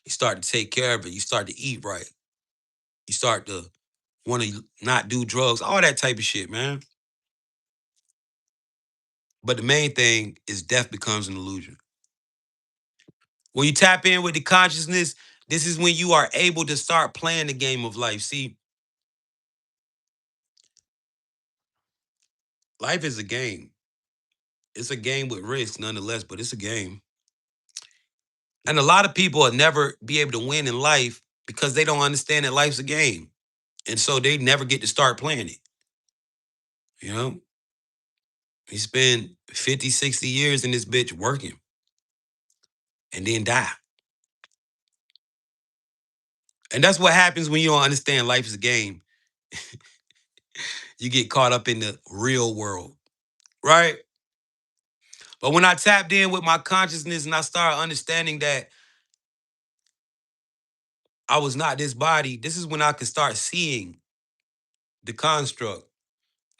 A: You start to take care of it. You start to eat right. You start to want to not do drugs, all that type of shit, man. But the main thing is death becomes an illusion. When you tap in with the consciousness, this is when you are able to start playing the game of life. See, life is a game. It's a game with risk, nonetheless, but it's a game. And a lot of people will never be able to win in life because they don't understand that life's a game. And so they never get to start playing it. You know? You spend 50, 60 years in this bitch working and then die. And that's what happens when you don't understand life is a game. You get caught up in the real world, right? But when I tapped in with my consciousness and I started understanding that I was not this body, this is when I could start seeing the construct.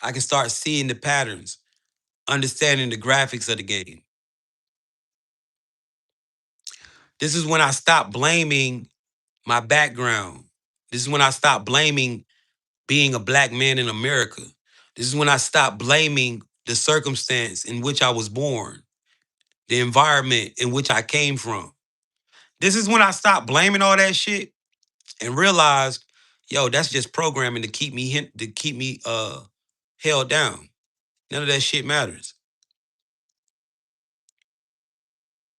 A: I can start seeing the patterns, understanding the graphics of the game. This is when I stopped blaming my background. This is when I stopped blaming being a black man in America. This is when I stopped blaming the circumstance in which I was born, the environment in which I came from. This is when I stopped blaming all that shit and realized, yo, that's just programming to keep me held down. None of that shit matters.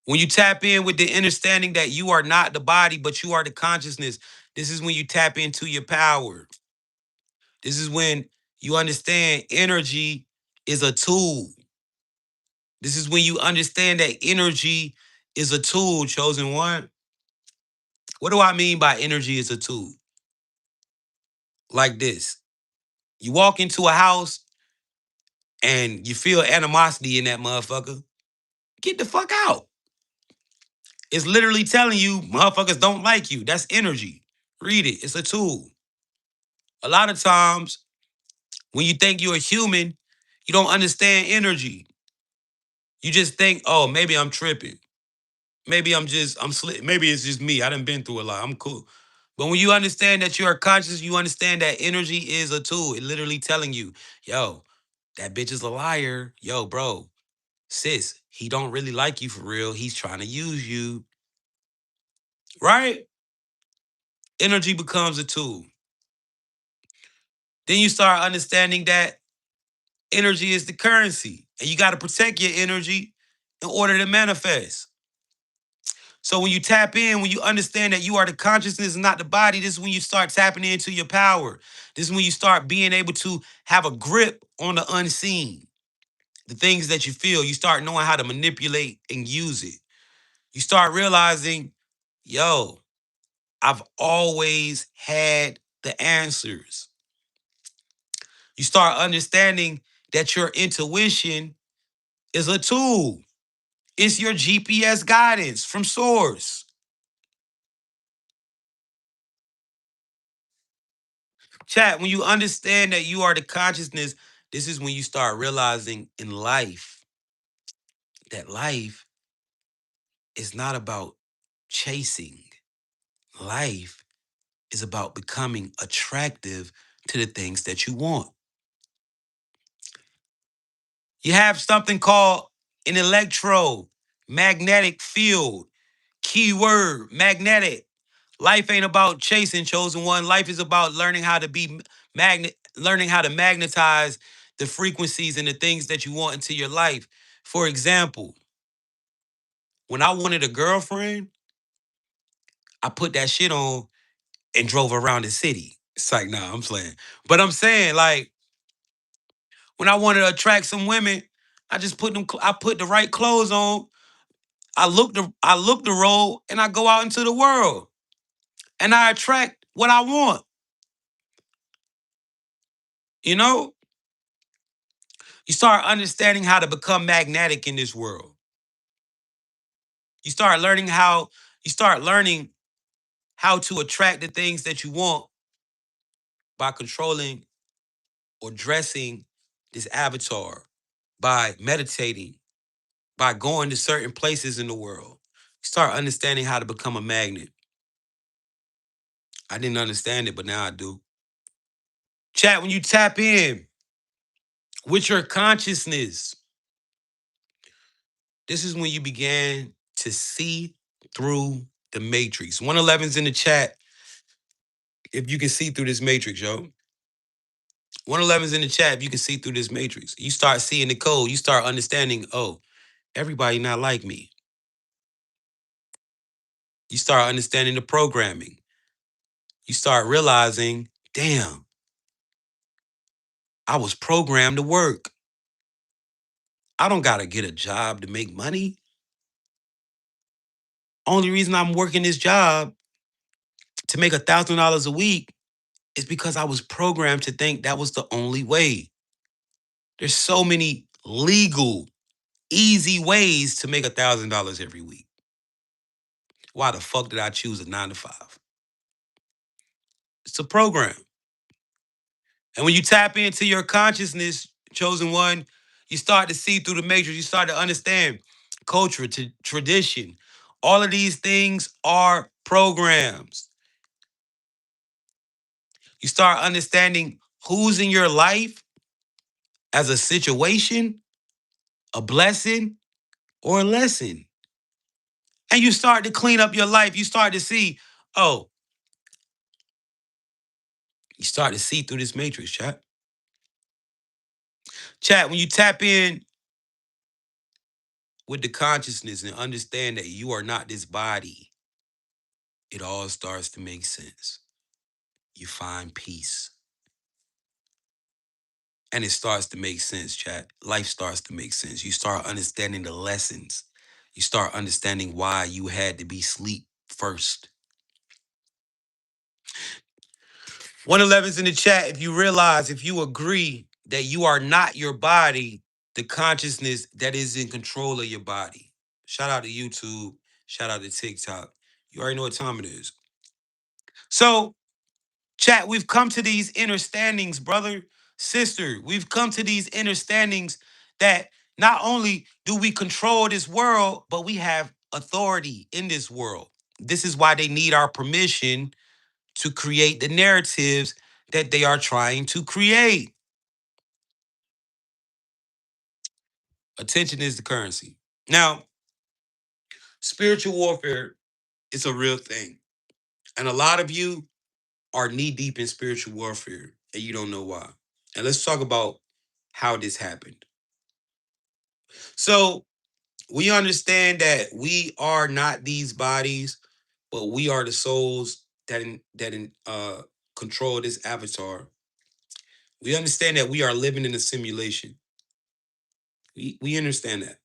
A: When you tap in with the understanding that you are not the body, but you are the consciousness, this is when you tap into your power. This is when you understand energy is a tool. This is when you understand that energy is a tool, chosen one. What do I mean by energy is a tool? Like this. You walk into a house and you feel animosity in that motherfucker. Get the fuck out. It's literally telling you motherfuckers don't like you. That's energy. Read it. It's a tool. A lot of times when you think you're a human, You don't understand energy. You just think, oh, maybe I'm tripping. Maybe I'm slick. Maybe it's just me. I done been through a lot. I'm cool. But when you understand that you are conscious, you understand that energy is a tool. It literally telling you, yo, that bitch is a liar. Yo, bro, sis, he don't really like you for real. He's trying to use you. Right? Energy becomes a tool. Then you start understanding that energy is the currency. And you got to protect your energy in order to manifest. So when you tap in, when you understand that you are the consciousness and not the body, this is when you start tapping into your power. This is when you start being able to have a grip on the unseen. The things that you feel, you start knowing how to manipulate and use it. You start realizing, yo, I've always had the answers. You start understanding that your intuition is a tool. It's your GPS guidance from source. Chat, when you understand that you are the consciousness, this is when you start realizing in life that life is not about chasing. Life is about becoming attractive to the things that you want. You have something called an electromagnetic field. Keyword magnetic. Life ain't about chasing, chosen one. Life is about learning how to be learning how to magnetize the frequencies and the things that you want into your life. For example, when I wanted a girlfriend, I put that shit on and drove around the city. It's like, nah, I'm playing. But I'm saying, like, when I wanted to attract some women, I just put them, I put the right clothes on. I look the role and I go out into the world and I attract what I want. You know, you start understanding how to become magnetic in this world. You start learning how you start learning how to attract the things that you want by controlling or dressing this avatar, by meditating, by going to certain places in the world. You start understanding how to become a magnet. I didn't understand it, but now I do. Chat, when you tap in with your consciousness, this is when you began to see through the matrix. 111's in the chat. If you can see through this matrix, yo. 111's in the chat. If you can see through this matrix, you start seeing the code. You start understanding, oh, everybody not like me. You start understanding the programming. You start realizing, damn, I was programmed to work. I don't got to get a job to make money. Only reason I'm working this job to make $1,000 a week is because I was programmed to think that was the only way. There's so many legal, easy ways to make $1,000 every week. Why the fuck did I choose a 9 to 5? It's a program. And when you tap into your consciousness, chosen one, you start to see through the matrix. You start to understand culture, tradition. All of these things are programs. You start understanding who's in your life as a situation, a blessing, or a lesson. And you start to clean up your life. You start to see, oh, you start to see through this matrix, chat. Chat, when you tap in with the consciousness and understand that you are not this body, it all starts to make sense. You find peace. And it starts to make sense, chat. Life starts to make sense. You start understanding the lessons. You start understanding why you had to be sleep first. 111's in the chat. If you realize, if you agree that you are not your body, the consciousness that is in control of your body. Shout out to YouTube. Shout out to TikTok. You already know what time it is. So, chat, we've come to these understandings, brother. sister, we've come to these understandings that not only do we control this world, but we have authority in this world. This is why they need our permission to create the narratives that they are trying to create. Attention is the currency. Now, spiritual warfare is a real thing. And a lot of you are knee deep in spiritual warfare and you don't know why. And let's talk about how this happened. So, we understand that we are not these bodies, but we are the souls that control this avatar. We understand that we are living in a simulation. We understand that.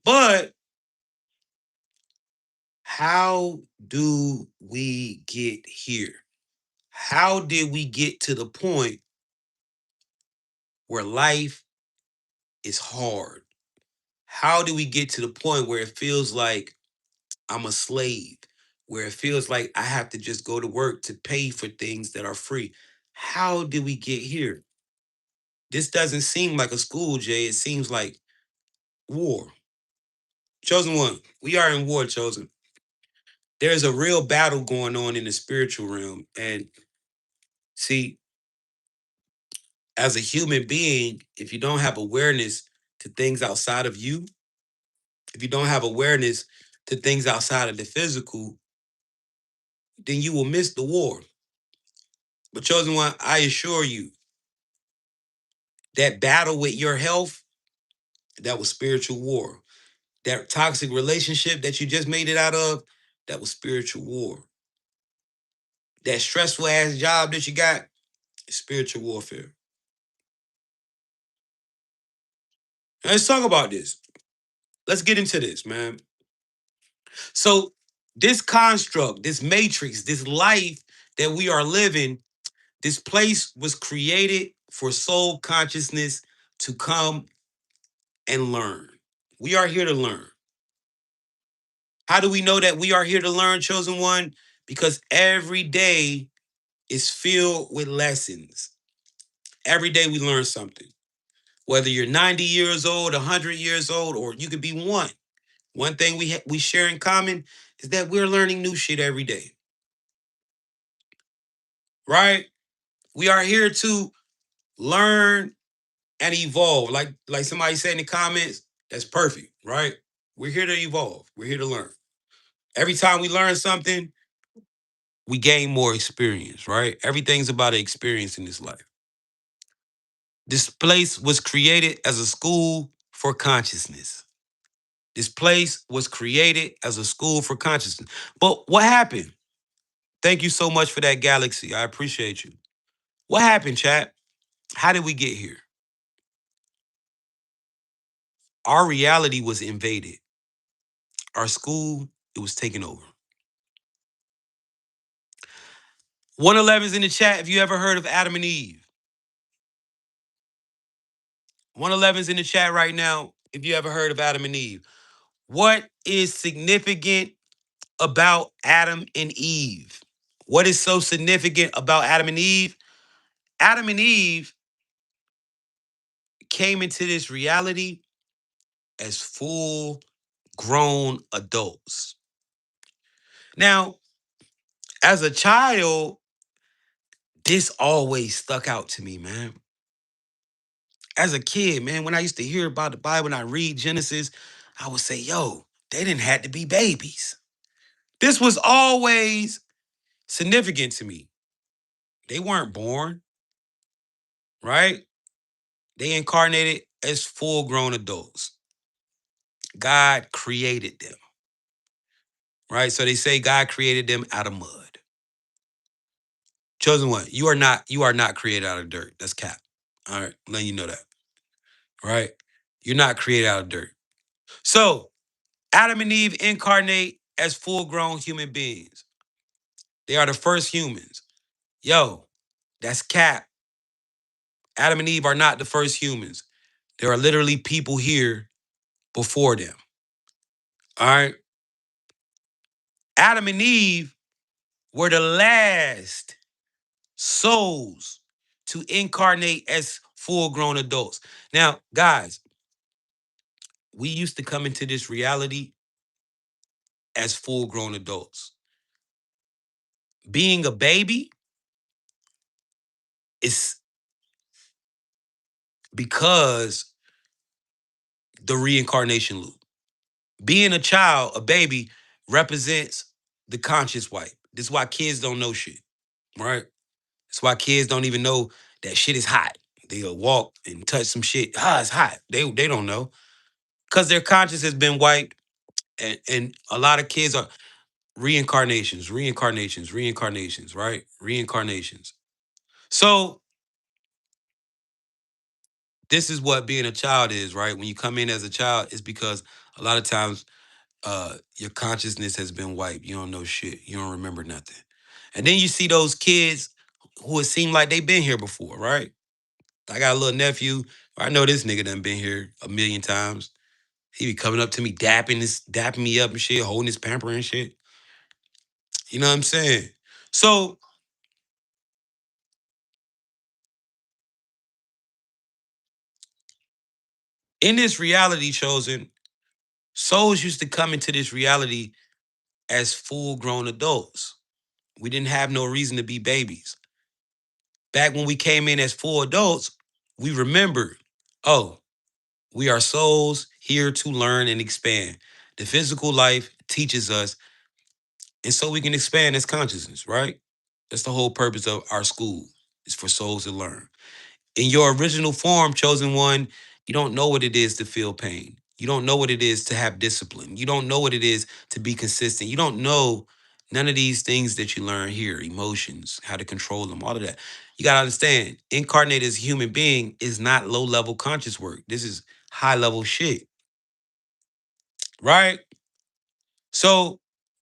A: But how do we get here? How did we get to the point where life is hard? How do we get to the point where it feels like I'm a slave, where it feels like I have to just go to work to pay for things that are free? How did we get here? This doesn't seem like a school, Jay. It seems like war. Chosen one, we are in war, chosen. There's a real battle going on in the spiritual realm. And see, as a human being, if you don't have awareness to things outside of you, if you don't have awareness to things outside of the physical, then you will miss the war. But chosen one, I assure you, that battle with your health, that was spiritual war. That toxic relationship that you just made it out of, that was spiritual war. That stressful ass job that you got, spiritual warfare. Now, let's talk about this. Let's get into this, man. So, this construct, this matrix, this life that we are living, this place was created for soul consciousness to come and learn. We are here to learn. How do we know that we are here to learn, chosen one? Because every day is filled with lessons. Every day we learn something. Whether you're 90 years old, 100 years old, or you could be one. One thing we share in common is that we're learning new shit every day, right? We are here to learn and evolve. Like somebody said in the comments, that's perfect, right? We're here to evolve. We're here to learn. Every time we learn something, we gain more experience, right? Everything's about an experience in this life. This place was created as a school for consciousness. This place was created as a school for consciousness. But what happened? Thank you so much for that, Galaxy. I appreciate you. What happened, chat? How did we get here? Our reality was invaded. Our school, it was taken over. 111's in the chat if you ever heard of Adam and Eve. 111's in the chat right now if you ever heard of Adam and Eve. What is significant about Adam and Eve? What is so significant about Adam and Eve? Adam and Eve came into this reality as full grown adults. Now, as a child, this always stuck out to me, man. As a kid, man, when I used to hear about the Bible and I read Genesis, I would say, yo, they didn't have to be babies. This was always significant to me. They weren't born, right? They incarnated as full grown adults. God created them, right? So they say God created them out of mud. Chosen one, you are not created out of dirt. That's cap. All right, letting you know that, right? You're not created out of dirt. So Adam and Eve incarnate as full grown human beings. They are the first humans. Yo, that's cap. Adam and Eve are not the first humans. There are literally people here before them. All right. Adam and Eve were the last souls to incarnate as full grown adults. Now, guys, we used to come into this reality as full grown adults. Being a baby is because the reincarnation loop. Being a child, a baby, represents the conscious wipe. This is why kids don't know shit, right? That's why kids don't even know that shit is hot. They'll walk and touch some shit. Ah, it's hot. They don't know. Because their conscience has been wiped. And a lot of kids are reincarnations, right? Reincarnations. So this is what being a child is, right? When you come in as a child, it's because a lot of times your consciousness has been wiped. You don't know shit. You don't remember nothing. And then you see those kids who it seem like they've been here before, right? I got a little nephew. I know this nigga done been here a million times. He be coming up to me, dapping me up and shit, holding his pamper and shit. You know what I'm saying? So in this reality chosen, souls used to come into this reality as full grown adults. We didn't have no reason to be babies. Back when we came in as full adults, we remembered, oh, we are souls here to learn and expand. The physical life teaches us, and so we can expand as consciousness, right? That's the whole purpose of our school, is for souls to learn. In your original form, chosen one, you don't know what it is to feel pain. You don't know what it is to have discipline. You don't know what it is to be consistent. You don't know none of these things that you learn here, emotions, how to control them, all of that. You got to understand, incarnated as a human being is not low level conscious work. This is high level shit, right? So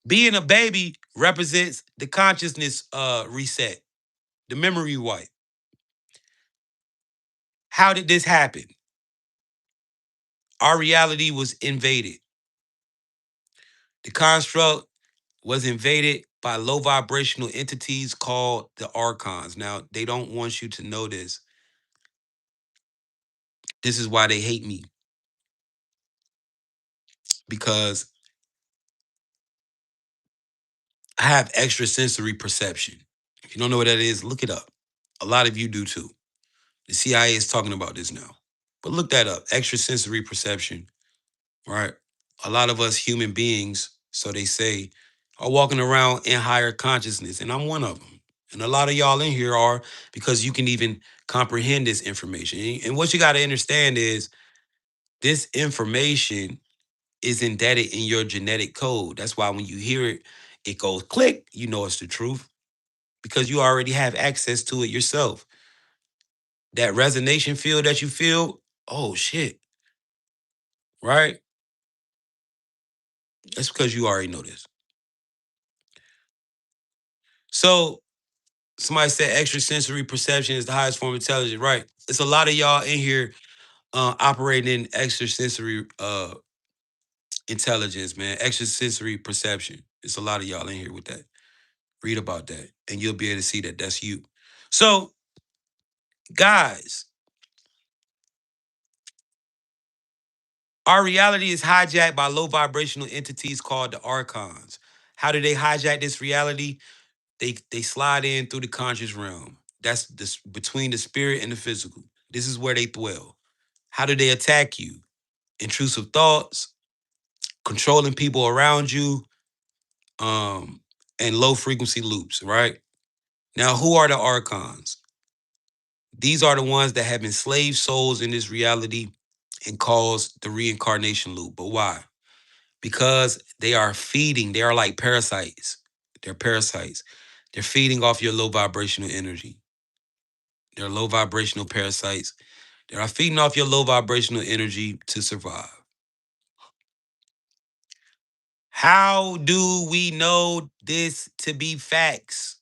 A: being a baby represents the consciousness reset, the memory wipe. How did this happen? Our reality was invaded. The construct was invaded by low vibrational entities called the archons. Now, they don't want you to know this. This is why they hate me, because I have extrasensory perception. If you don't know what that is, look it up. A lot of you do too. The CIA is talking about this now. But look that up. Extrasensory perception, right? A lot of us human beings, so they say, are walking around in higher consciousness, and I'm one of them. And a lot of y'all in here are, because you can even comprehend this information. And what you got to understand is this information is embedded in your genetic code. That's why when you hear it, it goes click, you know it's the truth, because you already have access to it yourself. That resonation field that you feel, oh shit, right? That's because you already know this. So somebody said extrasensory perception is the highest form of intelligence, right? It's a lot of y'all in here operating in extrasensory intelligence, man. Extrasensory perception. It's a lot of y'all in here with that. Read about that, and you'll be able to see that that's you. So, guys, our reality is hijacked by low vibrational entities called the archons. How do they hijack this reality? They slide in through the conscious realm. That's this between the spirit and the physical. This is where they dwell. How do they attack you? Intrusive thoughts, controlling people around you, and low frequency loops, right? Now, who are the archons? These are the ones that have enslaved souls in this reality and caused the reincarnation loop. But why? Because they are feeding, they are like parasites. They're parasites. They're feeding off your low vibrational energy. They're low vibrational parasites. They are feeding off your low vibrational energy to survive. How do we know this to be facts?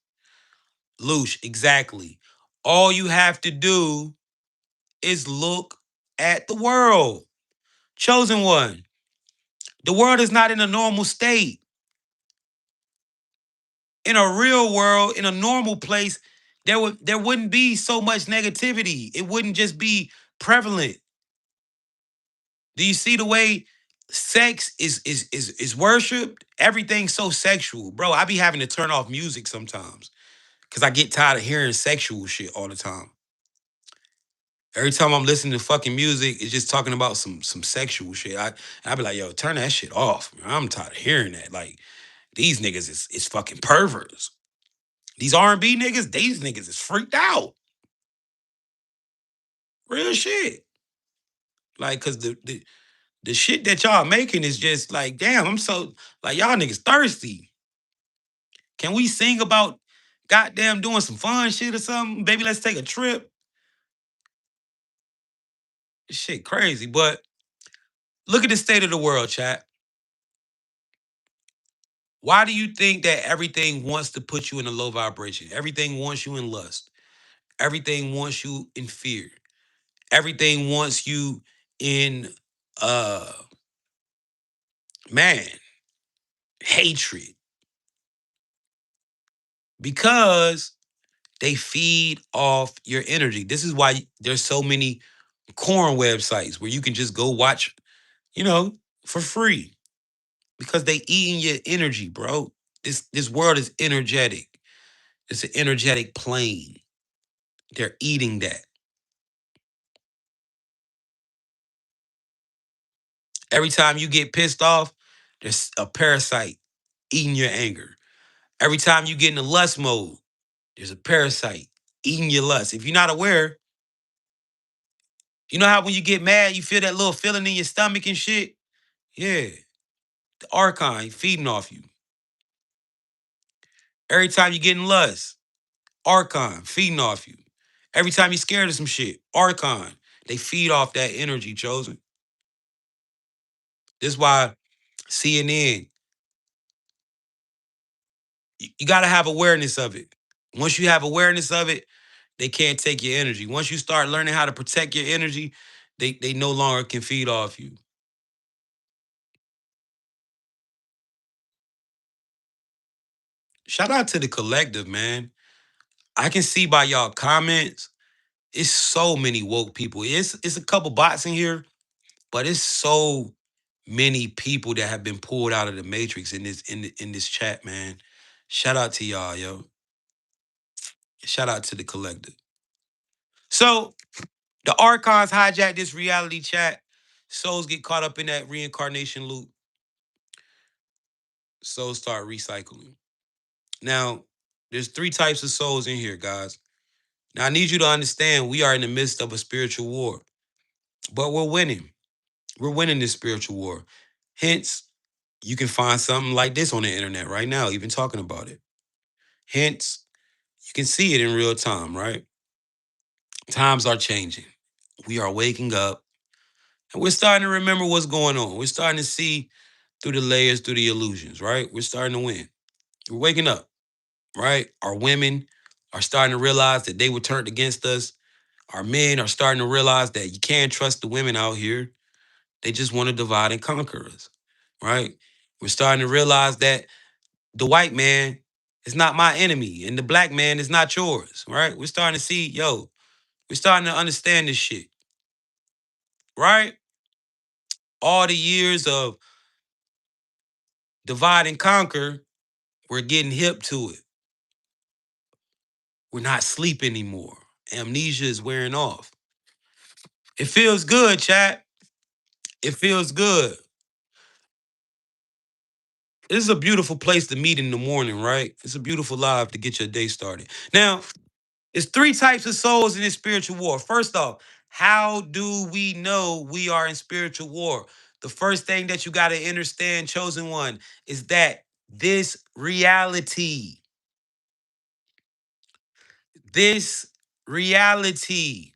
A: Loosh, exactly. All you have to do is look at the world. Chosen one. The world is not in a normal state. In a real world, in a normal place, there wouldn't be so much negativity. It wouldn't just be prevalent. Do you see the way sex is worshipped? Everything's so sexual, bro. I be having to turn off music sometimes because I get tired of hearing sexual shit all the time. Every time I'm listening to fucking music, it's just talking about some sexual shit. I be like, yo, turn that shit off, man. I'm tired of hearing that. Like these niggas is fucking perverts. These R&B niggas, these niggas is freaked out. Real shit. Like, cause the shit that y'all making is just like, damn, I'm so like y'all niggas thirsty. Can we sing about goddamn doing some fun shit or something? Baby, let's take a trip. This shit crazy. But look at the state of the world, chat. Why do you think that everything wants to put you in a low vibration? Everything wants you in lust. Everything wants you in fear. Everything wants you in uh man, hatred. Because they feed off your energy. This is why there's so many corn websites where you can just go watch, you know, for free. Because they eating your energy, bro. This world is energetic. It's an energetic plane. They're eating that. Every time you get pissed off, there's a parasite eating your anger. Every time you get in the lust mode, there's a parasite eating your lust. If you're not aware, you know how when you get mad, you feel that little feeling in your stomach and shit? Yeah, the archon feeding off you. Every time you get in lust, archon feeding off you. Every time you're scared of some shit, archon, they feed off that energy, chosen. This is why CNN, you got to have awareness of it. Once you have awareness of it, they can't take your energy. Once you start learning how to protect your energy, they no longer can feed off you. Shout out to the collective, man. I can see by y'all comments, it's so many woke people. It's a couple bots in here, but it's so many people that have been pulled out of the matrix in in this chat, man. Shout out to y'all, yo. Shout out to the collective. So the archons hijack this reality chat. Souls get caught up in that reincarnation loop. Souls start recycling. Now, there's three types of souls in here, guys. Now, I need you to understand we are in the midst of a spiritual war, but we're winning. We're winning this spiritual war. Hence, you can find something like this on the internet right now, even talking about it. Hence, you can see it in real time, right? Times are changing. We are waking up and we're starting to remember what's going on. We're starting to see through the layers, through the illusions, right? We're starting to win. We're waking up, right? Our women are starting to realize that they were turned against us. Our men are starting to realize that you can't trust the women out here. They just want to divide and conquer us, right? We're starting to realize that the white man is not my enemy and the black man is not yours, right? We're starting to see, yo, we're starting to understand this shit, right? All the years of divide and conquer, we're getting hip to it. We're not sleep anymore. Amnesia is wearing off. It feels good, chat. It feels good. This is a beautiful place to meet in the morning, right? It's a beautiful live to get your day started. Now, it's three types of souls in this spiritual war. First off, how do we know we are in spiritual war? The first thing that you got to understand, chosen one, is that this reality, this reality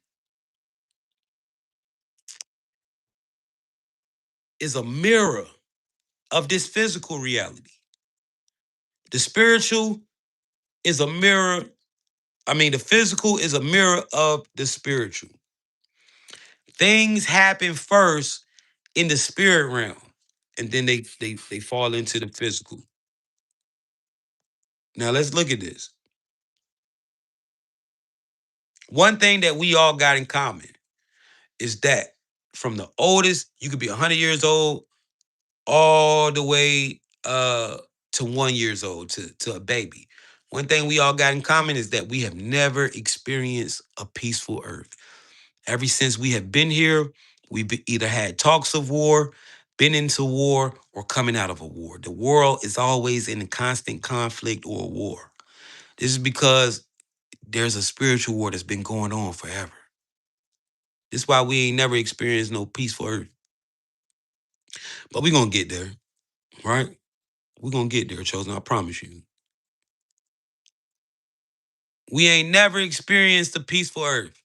A: is a mirror of this physical reality. The spiritual is a mirror. The physical is a mirror of the spiritual. Things happen first in the spirit realm, and then they fall into the physical. Now let's look at this. One thing that we all got in common is that from the oldest, you could be 100 years old, all the way to 1 years old, to a baby. One thing we all got in common is that we have never experienced a peaceful earth. Ever since we have been here, we've either had talks of war, been into war, or coming out of a war. The world is always in a constant conflict or a war. This is because there's a spiritual war that's been going on forever. This is why we ain't never experienced no peaceful earth. But we're gonna get there, right? We're gonna get there, chosen. I promise you. We ain't never experienced a peaceful earth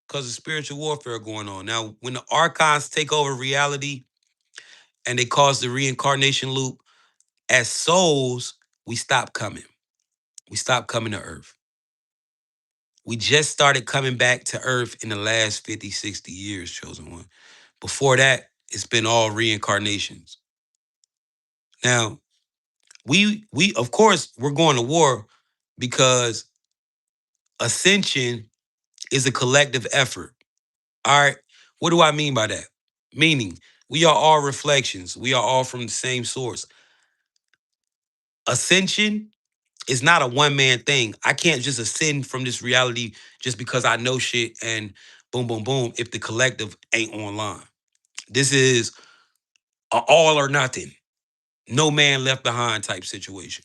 A: because of spiritual warfare going on. Now, when the archons take over reality and they cause the reincarnation loop, as souls, we stop coming. We stop coming to earth. We just started coming back to earth in the last 50, 60 years, chosen one. Before that, it's been all reincarnations. Now, we of course we're going to war because ascension is a collective effort. All right. What do I mean by that? Meaning, we are all reflections. We are all from the same source. Ascension is not a one man thing. I can't just ascend from this reality just because I know shit and boom, boom, boom, if the collective ain't online. This is a all or nothing, no man left behind type situation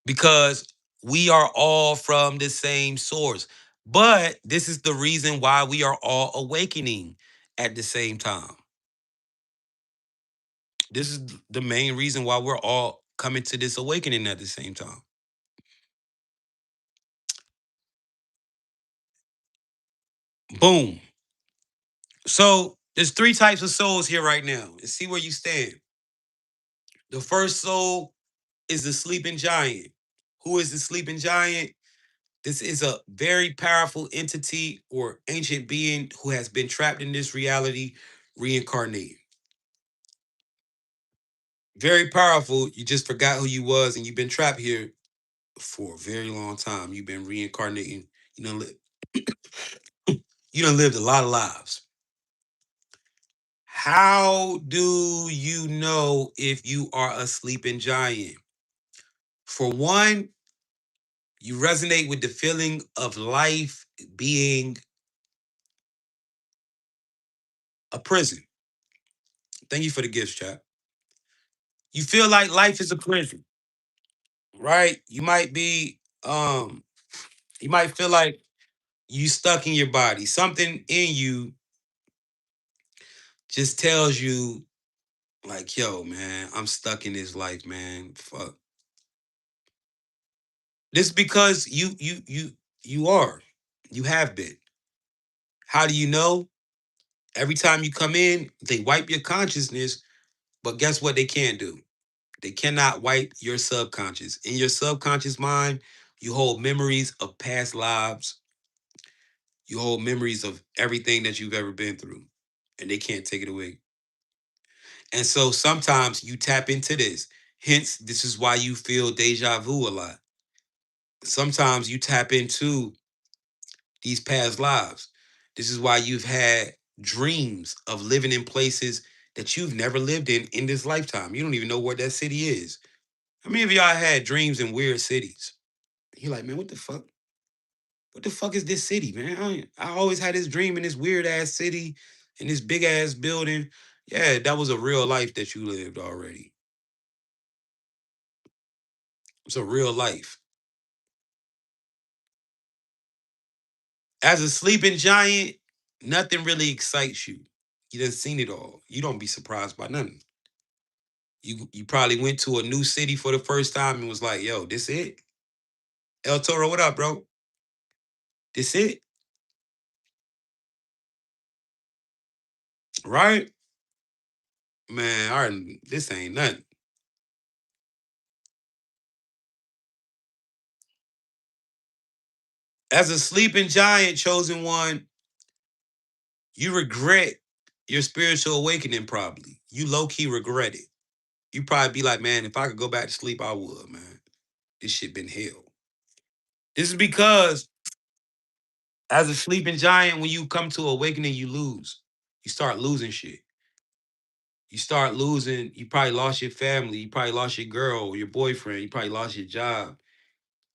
A: because we are all from the same source. But this is the reason why we are all awakening at the same time. This is the main reason why we're all coming to this awakening at the same time. Boom. So there's three types of souls here right now. And see where you stand. The first soul is the sleeping giant. Who is the sleeping giant? This is a very powerful entity or ancient being who has been trapped in this reality, reincarnated. Very powerful. You just forgot who you was and you've been trapped here for a very long time. You've been reincarnating. You know, you done lived a lot of lives. How do you know if you are a sleeping giant? For one, you resonate with the feeling of life being a prison. Thank you for the gifts, chat. You feel like life is a prison, right? You might feel like you stuck in your body. Something in you just tells you, like, yo, man, I'm stuck in this life, man. Fuck. This because you are. You have been. How do you know? Every time you come in, they wipe your consciousness, but guess what they can't do? They cannot wipe your subconscious. In your subconscious mind, you hold memories of past lives. You hold memories of everything that you've ever been through, and they can't take it away. And so sometimes you tap into this. Hence, this is why you feel deja vu a lot. Sometimes you tap into these past lives. This is why you've had dreams of living in places that you've never lived in this lifetime. You don't even know where that city is. How many of y'all had dreams in weird cities? You're like, man, what the fuck? What the fuck is this city, man? I always had this dream in this weird ass city, in this big ass building. Yeah, that was a real life that you lived already. It's a real life. As a sleeping giant, nothing really excites you. You done seen it all. You don't be surprised by nothing. You probably went to a new city for the first time and was like, yo, this it? El Toro, what up, bro? This it? Right? Man, all right, this ain't nothing. As a sleeping giant, chosen one, you regret your spiritual awakening probably. You low-key regret it. You probably be like, man, if I could go back to sleep, I would, man. this shit been hell. This is because as a sleeping giant, when you come to awakening, you lose. You start losing shit. You start losing, you probably lost your family, you probably lost your girl or your boyfriend, you probably lost your job.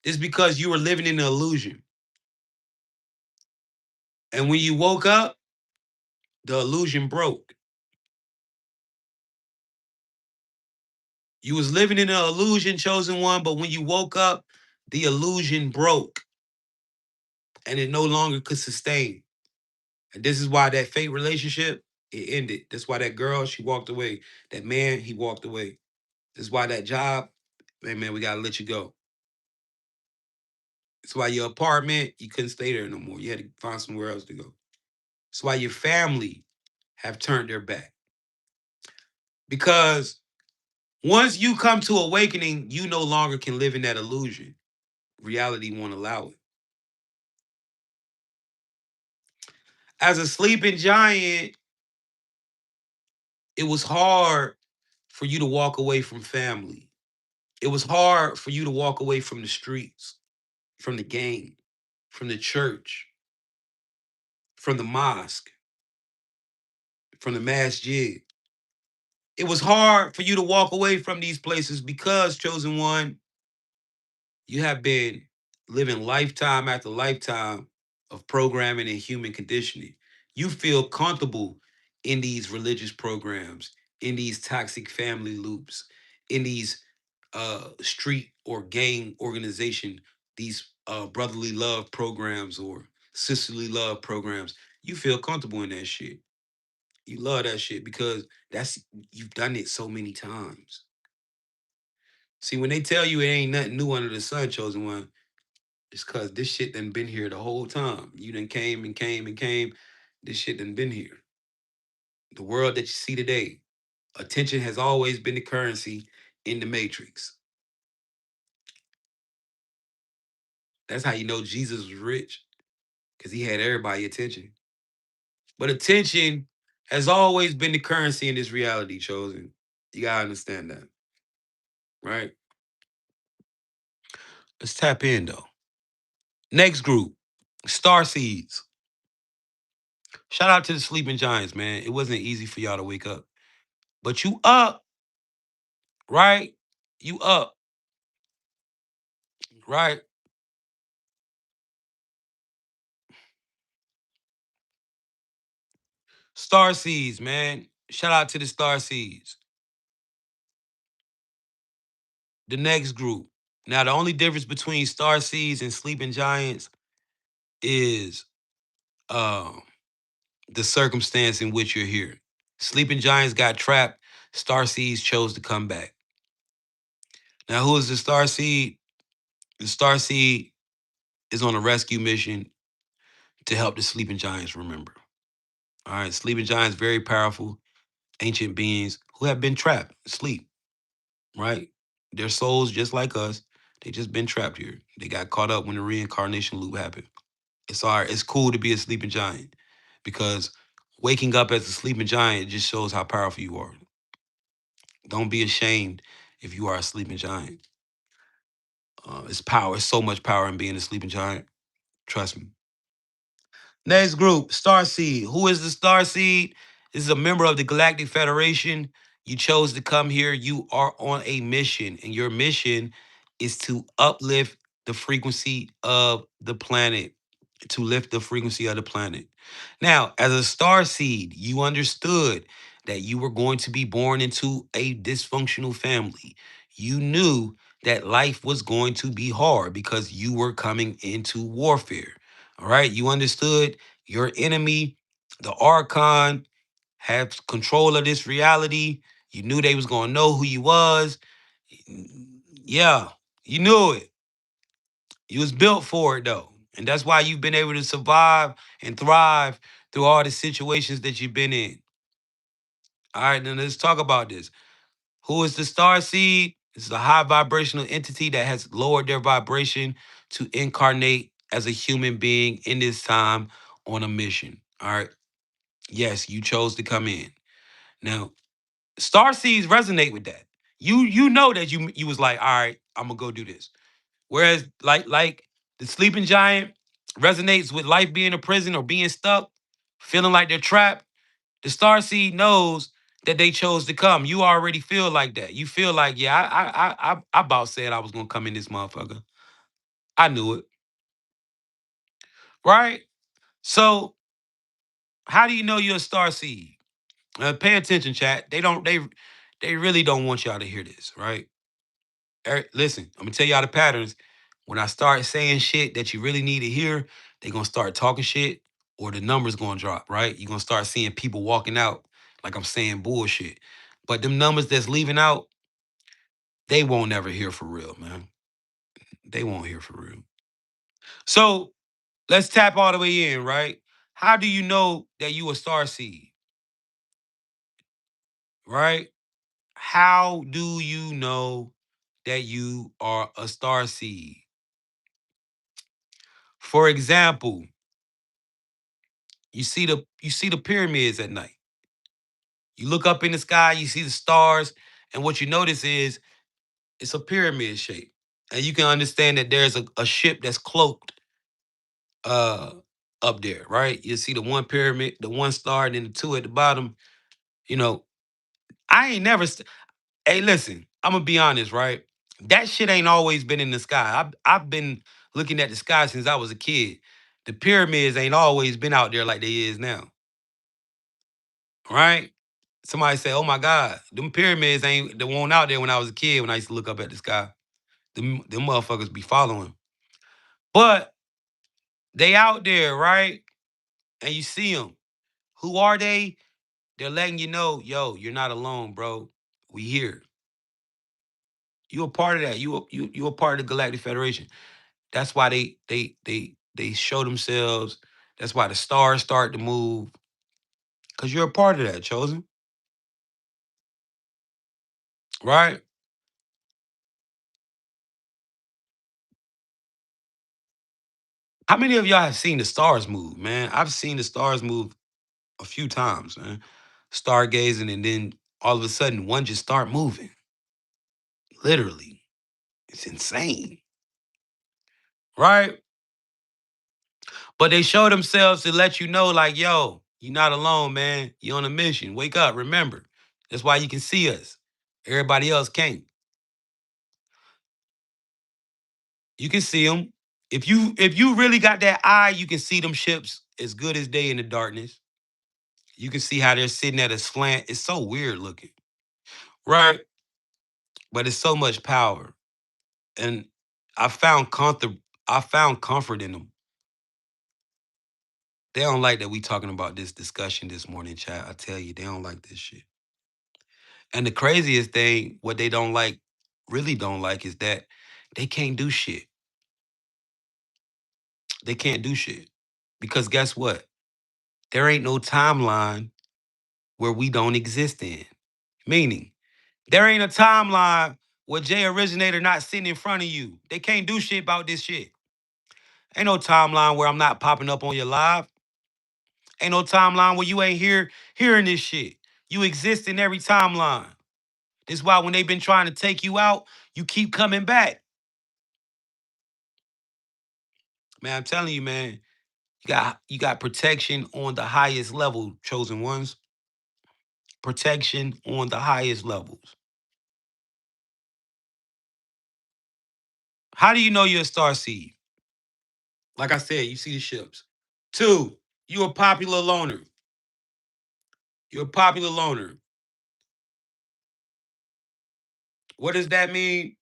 A: This is because you were living in an illusion. And when you woke up, the illusion broke. You was living in an illusion, chosen one, but when you woke up, the illusion broke and it no longer could sustain. And this is why that fake relationship, it ended. That's why that girl, she walked away. That man, he walked away. This is why that job, man, we gotta let you go. That's why your apartment, you couldn't stay there no more. You had to find somewhere else to go. That's why your family have turned their back. Because once you come to awakening, you no longer can live in that illusion. Reality won't allow it. As a sleeping giant, it was hard for you to walk away from family. It was hard for you to walk away from the streets, from the gang, from the church, from the mosque, from the masjid. It was hard for you to walk away from these places because, chosen one, you have been living lifetime after lifetime of programming and human conditioning. You feel comfortable in these religious programs, in these toxic family loops, in these street or gang organization, these brotherly love programs or sisterly love programs. You feel comfortable in that shit. You love that shit because that's you've done it so many times. See, when they tell you it ain't nothing new under the sun, chosen one, it's cause this shit done been here the whole time. You done came and came and came. This shit done been here. The world that you see today, attention has always been the currency in the matrix. That's how you know Jesus was rich, because he had everybody attention. But attention has always been the currency in this reality, chosen. You gotta understand that, right? Let's tap in though. Next group, Star Seeds. Shout out to the sleeping giants, man. It wasn't easy for y'all to wake up. But you up, right? You up, right? Star Seeds, man. Shout out to the Star Seeds. The next group. Now, the only difference between Star Seeds and Sleeping Giants is um, the circumstance in which you're here. Sleeping Giants got trapped. Star Seeds chose to come back. Now, who is the Star Seed? The Star Seed is on a rescue mission to help the Sleeping Giants remember. All right, Sleeping Giants, very powerful, ancient beings who have been trapped, asleep, right? Their souls, just like us, they just been trapped here. They got caught up when the reincarnation loop happened. It's all right. It's cool to be a sleeping giant because waking up as a sleeping giant just shows how powerful you are. Don't be ashamed if you are a sleeping giant. It's power. It's so much power in being a sleeping giant. Trust me. Next group, Starseed. Who is the Starseed? This is a member of the Galactic Federation. You chose to come here. You are on a mission, and your mission is to uplift the frequency of the planet, to lift the frequency of the planet. Now, as a star seed, you understood that you were going to be born into a dysfunctional family. You knew that life was going to be hard because you were coming into warfare. All right. You understood your enemy, the archon, have control of this reality. You knew they was gonna know who you was. Yeah, you knew it. You was built for it though. And that's why you've been able to survive and thrive through all the situations that you've been in. All right, then let's talk about this. Who is the star seed? This is a high vibrational entity that has lowered their vibration to incarnate as a human being in this time on a mission. All right. Yes, you chose to come in. Now, star seeds resonate with that. You know that you was like, all right, I'm gonna go do this. Whereas like the sleeping giant resonates with life being a prison or being stuck, feeling like they're trapped. The star seed knows that they chose to come. You already feel like that. You feel like, yeah, I about said I was gonna come in this motherfucker. I knew it, right? So how do you know you're a star seed? Pay attention, chat. They really don't want y'all to hear this, right? Listen, I'm gonna tell y'all the patterns. When I start saying shit that you really need to hear, they gonna start talking shit, or the numbers gonna drop, right? You're gonna start seeing people walking out like I'm saying bullshit. But them numbers that's leaving out, they won't ever hear for real, man. They won't hear for real. So let's tap all the way in, right? How do you know that you a star seed, right? How do you know that you are a star seed? For example, you see the pyramids at night. You look up in the sky, you see the stars, and what you notice is it's a pyramid shape. And you can understand that there's a ship that's cloaked uh up there, right? You see the one pyramid, the one star, and then the two at the bottom. You know, I ain't never hey, listen, I'm gonna be honest, right? That shit ain't always been in the sky. I've been looking at the sky since I was a kid. The pyramids ain't always been out there like they is now, right? Somebody say, "Oh my God, them pyramids ain't the one out there when I was a kid when I used to look up at the sky. Them motherfuckers be following, but they out there, right? And you see them. Who are they? They're letting you know, yo, you're not alone, bro. We here. You a part of that. You a part of the Galactic Federation. That's why they show themselves. That's why the stars start to move. Cause you're a part of that, chosen, right? How many of y'all have seen the stars move, man? I've seen the stars move a few times, man. Stargazing, and then all of a sudden one just start moving. Literally. It's insane. Right? But they show themselves to let you know, like, yo, you're not alone, man. You're on a mission. Wake up. Remember. That's why you can see us. Everybody else can't. You can see them. If you really got that eye, you can see them ships as good as day in the darkness. You can see how they're sitting at a slant. It's so weird looking. Right? But it's so much power. And I found comfort. I found comfort in them. They don't like that we talking about this discussion this morning, chat. I tell you, they don't like this shit. And the craziest thing, what they don't like, really don't like, is that they can't do shit. They can't do shit. Because guess what? There ain't no timeline where we don't exist in. Meaning, there ain't a timeline where Jay Originator not sitting in front of you. They can't do shit about this shit. Ain't no timeline where I'm not popping up on your live. Ain't no timeline where you ain't here hearing this shit. You exist in every timeline. This is why when they've been trying to take you out, you keep coming back. Man, I'm telling you, man, you got protection on the highest level, chosen ones. Protection on the highest levels. How do you know you're a star seed? Like I said, you see the ships. Two, you a popular loner. You're a popular loner. What does that mean?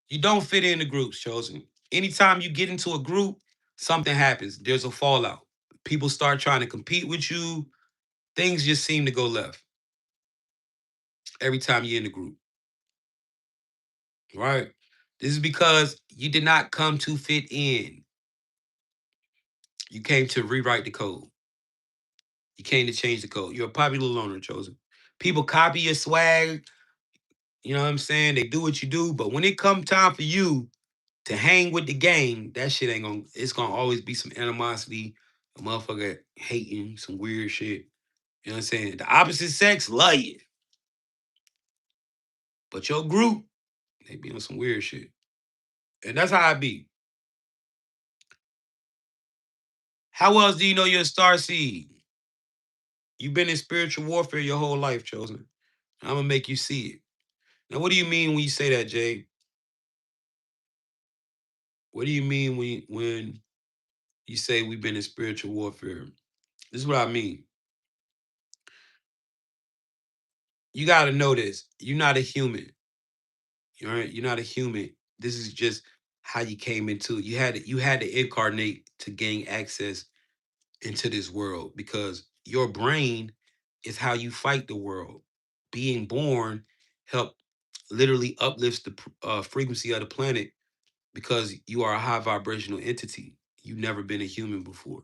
A: You don't fit in the groups, chosen. Anytime you get into a group, something happens. There's a fallout. People start trying to compete with you. Things just seem to go left every time you're in the group, right? This is because you did not come to fit in. You came to rewrite the code. You came to change the code. You're a popular loner, chosen. People copy your swag. You know what I'm saying? They do what you do, but when it come time for you to hang with the gang, that shit ain't gonna. It's gonna always be some animosity, a motherfucker hating, some weird shit. You know what I'm saying? The opposite sex love you, but your group, They be on some weird shit. And that's how I be. How else do you know you're a star seed? You've been in spiritual warfare your whole life, Chosen. I'm gonna make you see it. Now, what do you mean when you say that, Jay? What do you mean when you say we've been in spiritual warfare? This is what I mean. You gotta know this. You're not a human. All right, you're not a human. This is just how you came into it. You had to incarnate to gain access into this world because your brain is how you fight the world. Being born help literally uplifts the frequency of the planet because you are a high vibrational entity. You've never been a human before,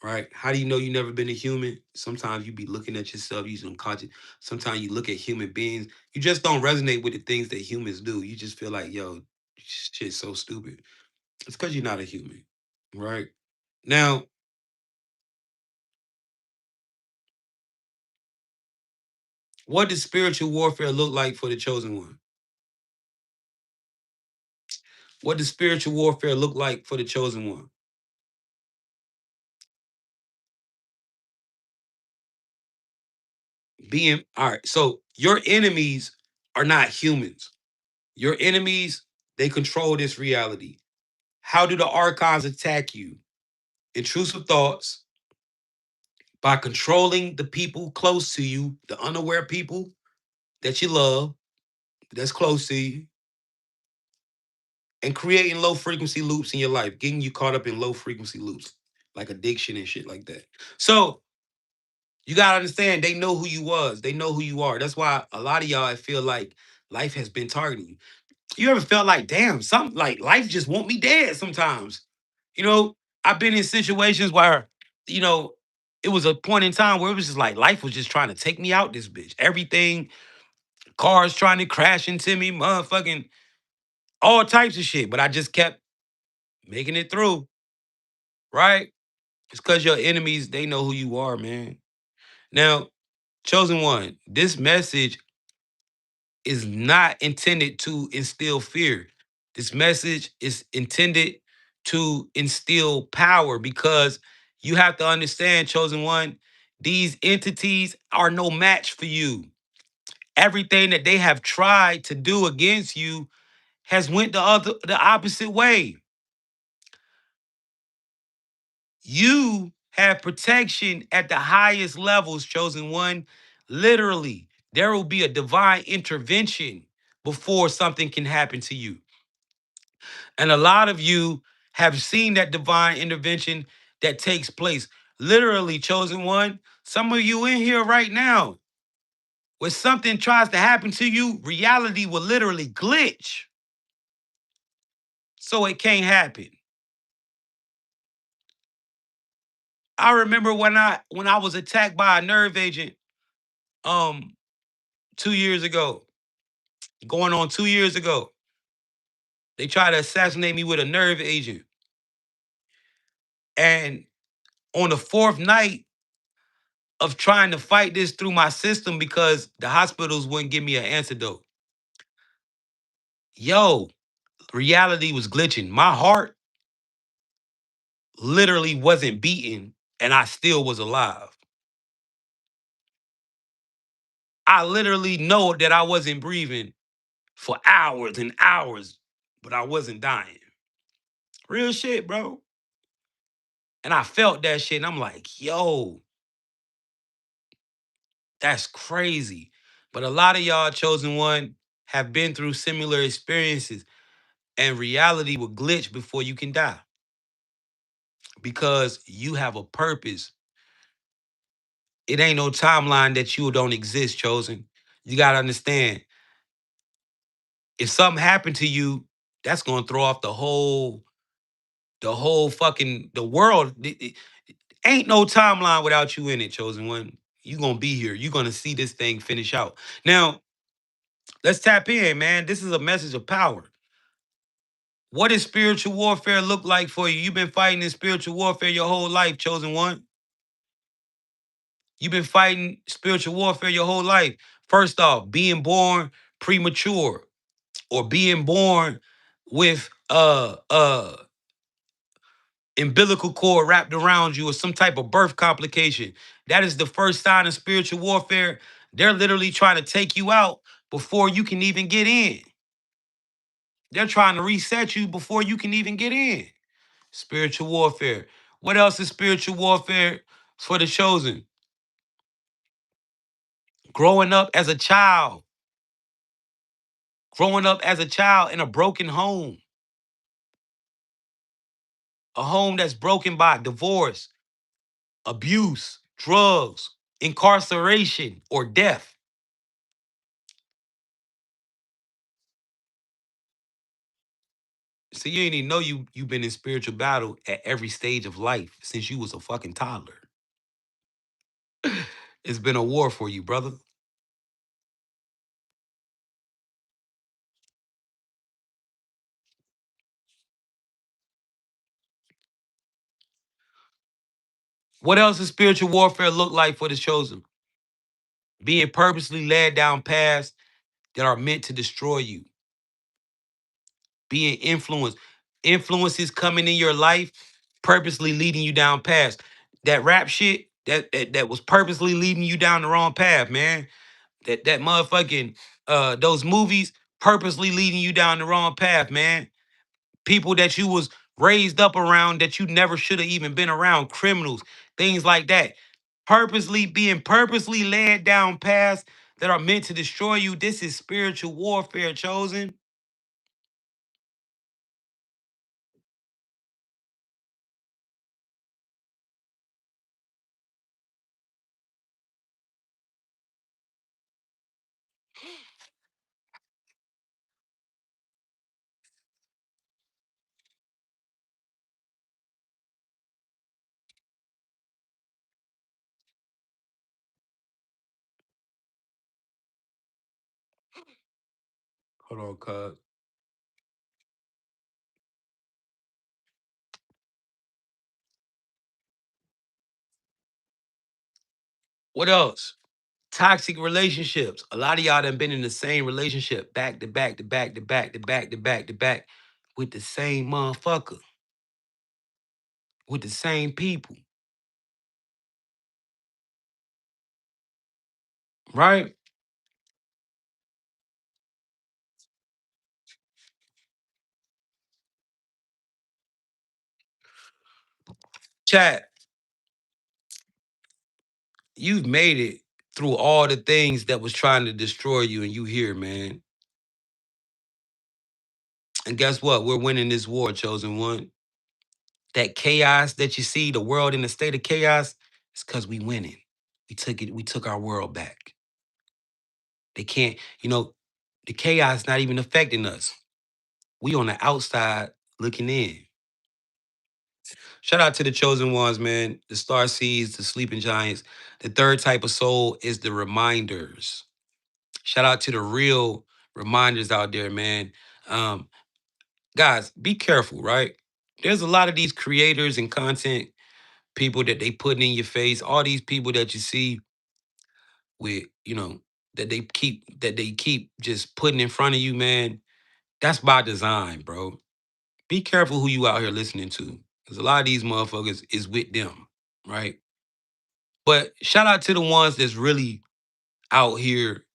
A: right? How do you know you never been a human? Sometimes you be looking at yourself using unconscious. Sometimes you look at human beings. You just don't resonate with the things that humans do. You just feel like, yo, shit's so stupid. It's because you're not a human, right? Now, what does spiritual warfare look like for the chosen one? What does spiritual warfare look like for the chosen one? Being all right. So your enemies are not humans. Your enemies, they control this reality. How do the archons attack you? Intrusive thoughts by controlling the people close to you, the unaware people that you love, that's close to you, and creating low frequency loops in your life, getting you caught up in low frequency loops, like addiction and shit like that. So you gotta understand, they know who you was, they know who you are. That's why a lot of y'all I feel like life has been targeting you. You ever felt like, damn, something like life just want me dead sometimes? You know, I've been in situations where, you know, it was a point in time where it was just like life was just trying to take me out this bitch. Everything, cars trying to crash into me, motherfucking all types of shit. But I just kept making it through, right? It's because your enemies, they know who you are, man. Now, chosen one, this message is not intended to instill fear. This message is intended to instill power because you have to understand, chosen one, these entities are no match for you. Everything that they have tried to do against you has went the opposite way. You have protection at the highest levels, chosen one. Literally, there will be a divine intervention before something can happen to you. And a lot of you have seen that divine intervention that takes place. Literally, chosen one, some of you in here right now, when something tries to happen to you, reality will literally glitch. So it can't happen. I remember when I was attacked by a nerve agent um 2 years ago, going on 2 years ago. They tried to assassinate me with a nerve agent. And on the fourth night of trying to fight this through my system because the hospitals wouldn't give me an antidote. Yo, reality was glitching. My heart literally wasn't beating and I still was alive. I literally know that I wasn't breathing for hours and hours, but I wasn't dying. Real shit, bro. And I felt that shit and I'm like, yo, that's crazy. But a lot of y'all chosen one have been through similar experiences and reality will glitch before you can die because you have a purpose. It ain't no timeline that you don't exist, chosen. You got to understand if something happened to you, that's going to throw off the whole fucking the world. Ain't no timeline without you in it, chosen one. You going to be here. You going to see this thing finish out. Now, let's tap in, man. This is a message of power. What does spiritual warfare look like for you? You've been fighting in spiritual warfare your whole life, chosen one. You've been fighting spiritual warfare your whole life. First off, being born premature. or being born with umbilical cord wrapped around you or some type of birth complication. That is the first sign of spiritual warfare. They're literally trying to take you out before you can even get in. They're trying to reset you before you can even get in. Spiritual warfare. What else is spiritual warfare for the chosen? Growing up as a child. Growing up as a child in a broken home. A home that's broken by divorce, abuse, drugs, incarceration, or death. So you ain't even know you've been in spiritual battle at every stage of life since you was a fucking toddler. It's been a war for you, brother. What else does spiritual warfare look like for the chosen? Being purposely led down paths that are meant to destroy you. Being influenced. Influences coming in your life, purposely leading you down paths. That rap shit, that was purposely leading you down the wrong path, man. That motherfucking those movies purposely leading you down the wrong path, man. People that you was raised up around that you never should have even been around, criminals, things like that. Purposely led down paths that are meant to destroy you. This is spiritual warfare, chosen. Hold on, cuz. What else? Toxic relationships. A lot of y'all done been in the same relationship back to back to back to back to back to back to back with the same motherfucker, with the same people, right? Chat, you've made it through all the things that was trying to destroy you, and you here, man. And guess what? We're winning this war, chosen one. That chaos that you see, the world in a state of chaos, it's because we winning. We took it, we took our world back. They can't, the chaos not even affecting us. We on the outside looking in. Shout out to the chosen ones, man. The star seeds, the sleeping giants. The third type of soul is the reminders. Shout out to the real reminders out there, man. Um, Guys, be careful, right? There's a lot of these creators and content people that they putting in your face. All these people that you see with, that they keep just putting in front of you, man. That's by design, bro. Be careful who you out here listening to, because a lot of these motherfuckers is with them, right? But shout out to the ones that's really out here,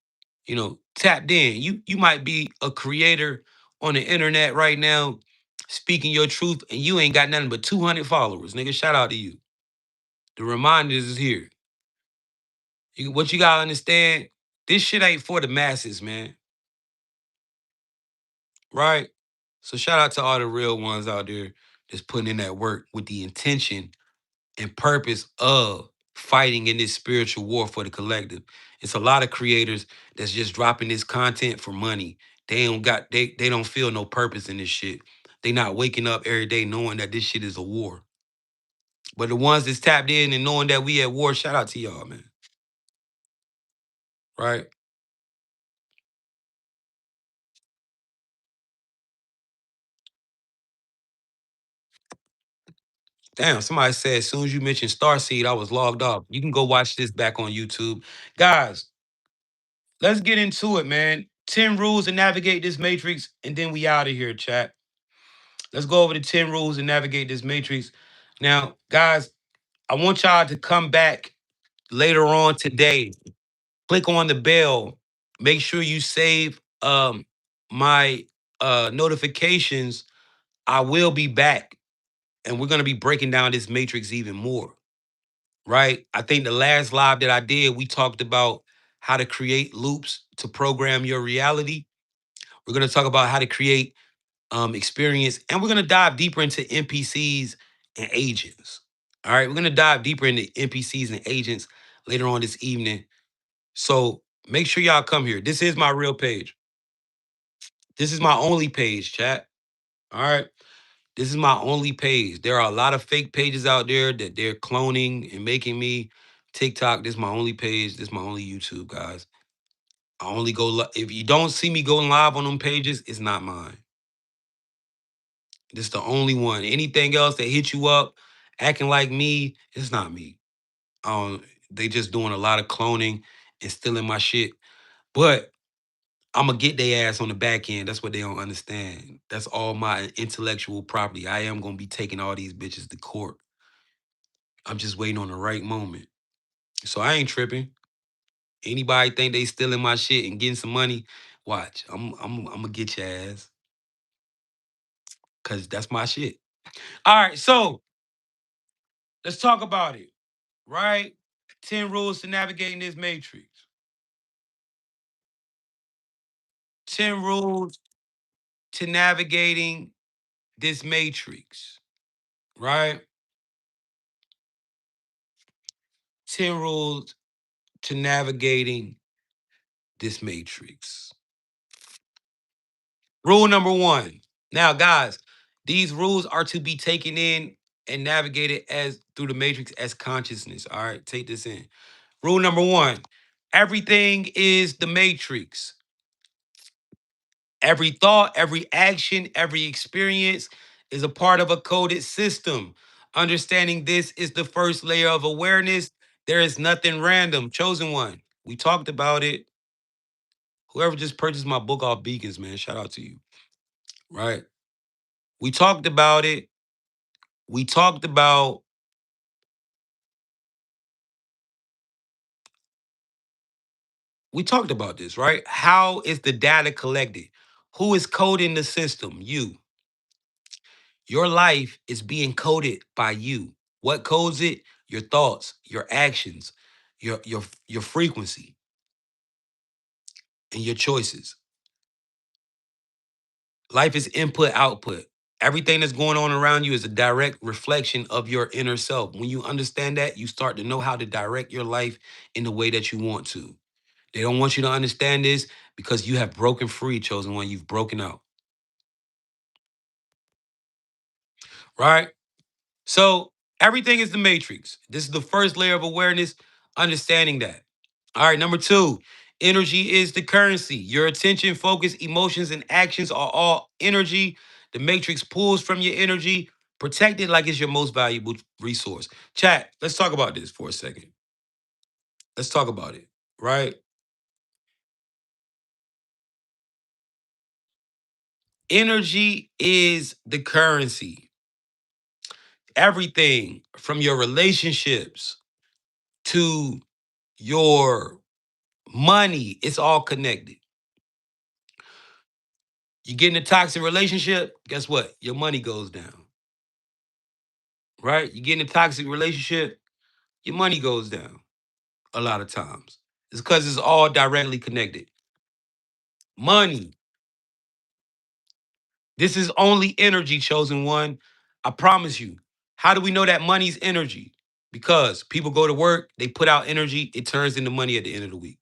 A: tapped in. You might be a creator on the internet right now, speaking your truth, and you ain't got nothing but 200 followers, nigga. Shout out to you. The reminders is here. What you gotta understand, this shit ain't for the masses, man. Right? So shout out to all the real ones out there that's putting in that work with the intention and purpose of fighting in this spiritual war for the collective. It's a lot of creators that's just dropping this content for money. They don't feel no purpose in this shit. They not waking up every day knowing that this shit is a war. But the ones that's tapped in and knowing that we at war, shout out to y'all, man. Right? Damn, somebody said as soon as you mentioned Starseed, I was logged off. You can go watch this back on YouTube. Guys, let's get into it, man. 10 rules to navigate this matrix, and then we out of here, chat. Let's go over the 10 rules and navigate this matrix. Now, guys, I want y'all to come back later on today. Click on the bell. Make sure you save my notifications. I will be back, and we're gonna be breaking down this matrix even more. Right? I think the last live that I did, we talked about how to create loops to program your reality. We're gonna talk about how to create experience, and we're gonna dive deeper into NPCs and agents. All right, we're gonna dive deeper into NPCs and agents later on this evening. So make sure y'all come here. This is my real page. This is my only page, chat. All right. This is my only page. There are a lot of fake pages out there that they're cloning and making me. TikTok, this is my only page. This is my only YouTube, guys. I only go if you don't see me going live on them pages, it's not mine. This is the only one. Anything else that hit you up acting like me, it's not me. They just doing a lot of cloning and stealing my shit. But I'm gonna get their ass on the back end. That's what they don't understand. That's all my intellectual property. I am gonna be taking all these bitches to court. I'm just waiting on the right moment. So I ain't tripping. Anybody think they stealing my shit and getting some money? Watch. I'm gonna get your ass. Cause that's my shit. All right, so let's talk about it. Right? 10 rules to navigating this matrix. 10 rules to navigating this matrix. Right? 10 rules to navigating this matrix. Rule number one. Now, guys, these rules are to be taken in and navigated as through the matrix as consciousness. All right, take this in. Rule number one. Everything is the matrix. Every thought, every action, every experience is a part of a coded system. Understanding this is the first layer of awareness. There is nothing random. Chosen one. We talked about it. Whoever just purchased my book off Beacons, man, shout out to you. Right? We talked about it. We talked about this, right? How is the data collected? Who is coding the system? You. Your life is being coded by you. What codes it? Your thoughts, your actions, your frequency, and your choices. Life is input output. Everything that's going on around you is a direct reflection of your inner self. When you understand that, you start to know how to direct your life in the way that you want to. They don't want you to understand this because you have broken free, chosen one. You've broken out. Right? So everything is the matrix. This is the first layer of awareness, understanding that. All right, number two, energy is the currency. Your attention, focus, emotions, and actions are all energy. The matrix pulls from your energy. Protect it like it's your most valuable resource. Chat, let's talk about this for a second. Let's talk about it, right? Energy is the currency. Everything from your relationships to your money, it's all connected. You get in a toxic relationship, guess what? Your money goes down, right? You get in a toxic relationship, your money goes down a lot of times. It's because it's all directly connected. Money. This is only energy, chosen one. I promise you. How do we know that money's energy? Because people go to work, they put out energy, it turns into money at the end of the week,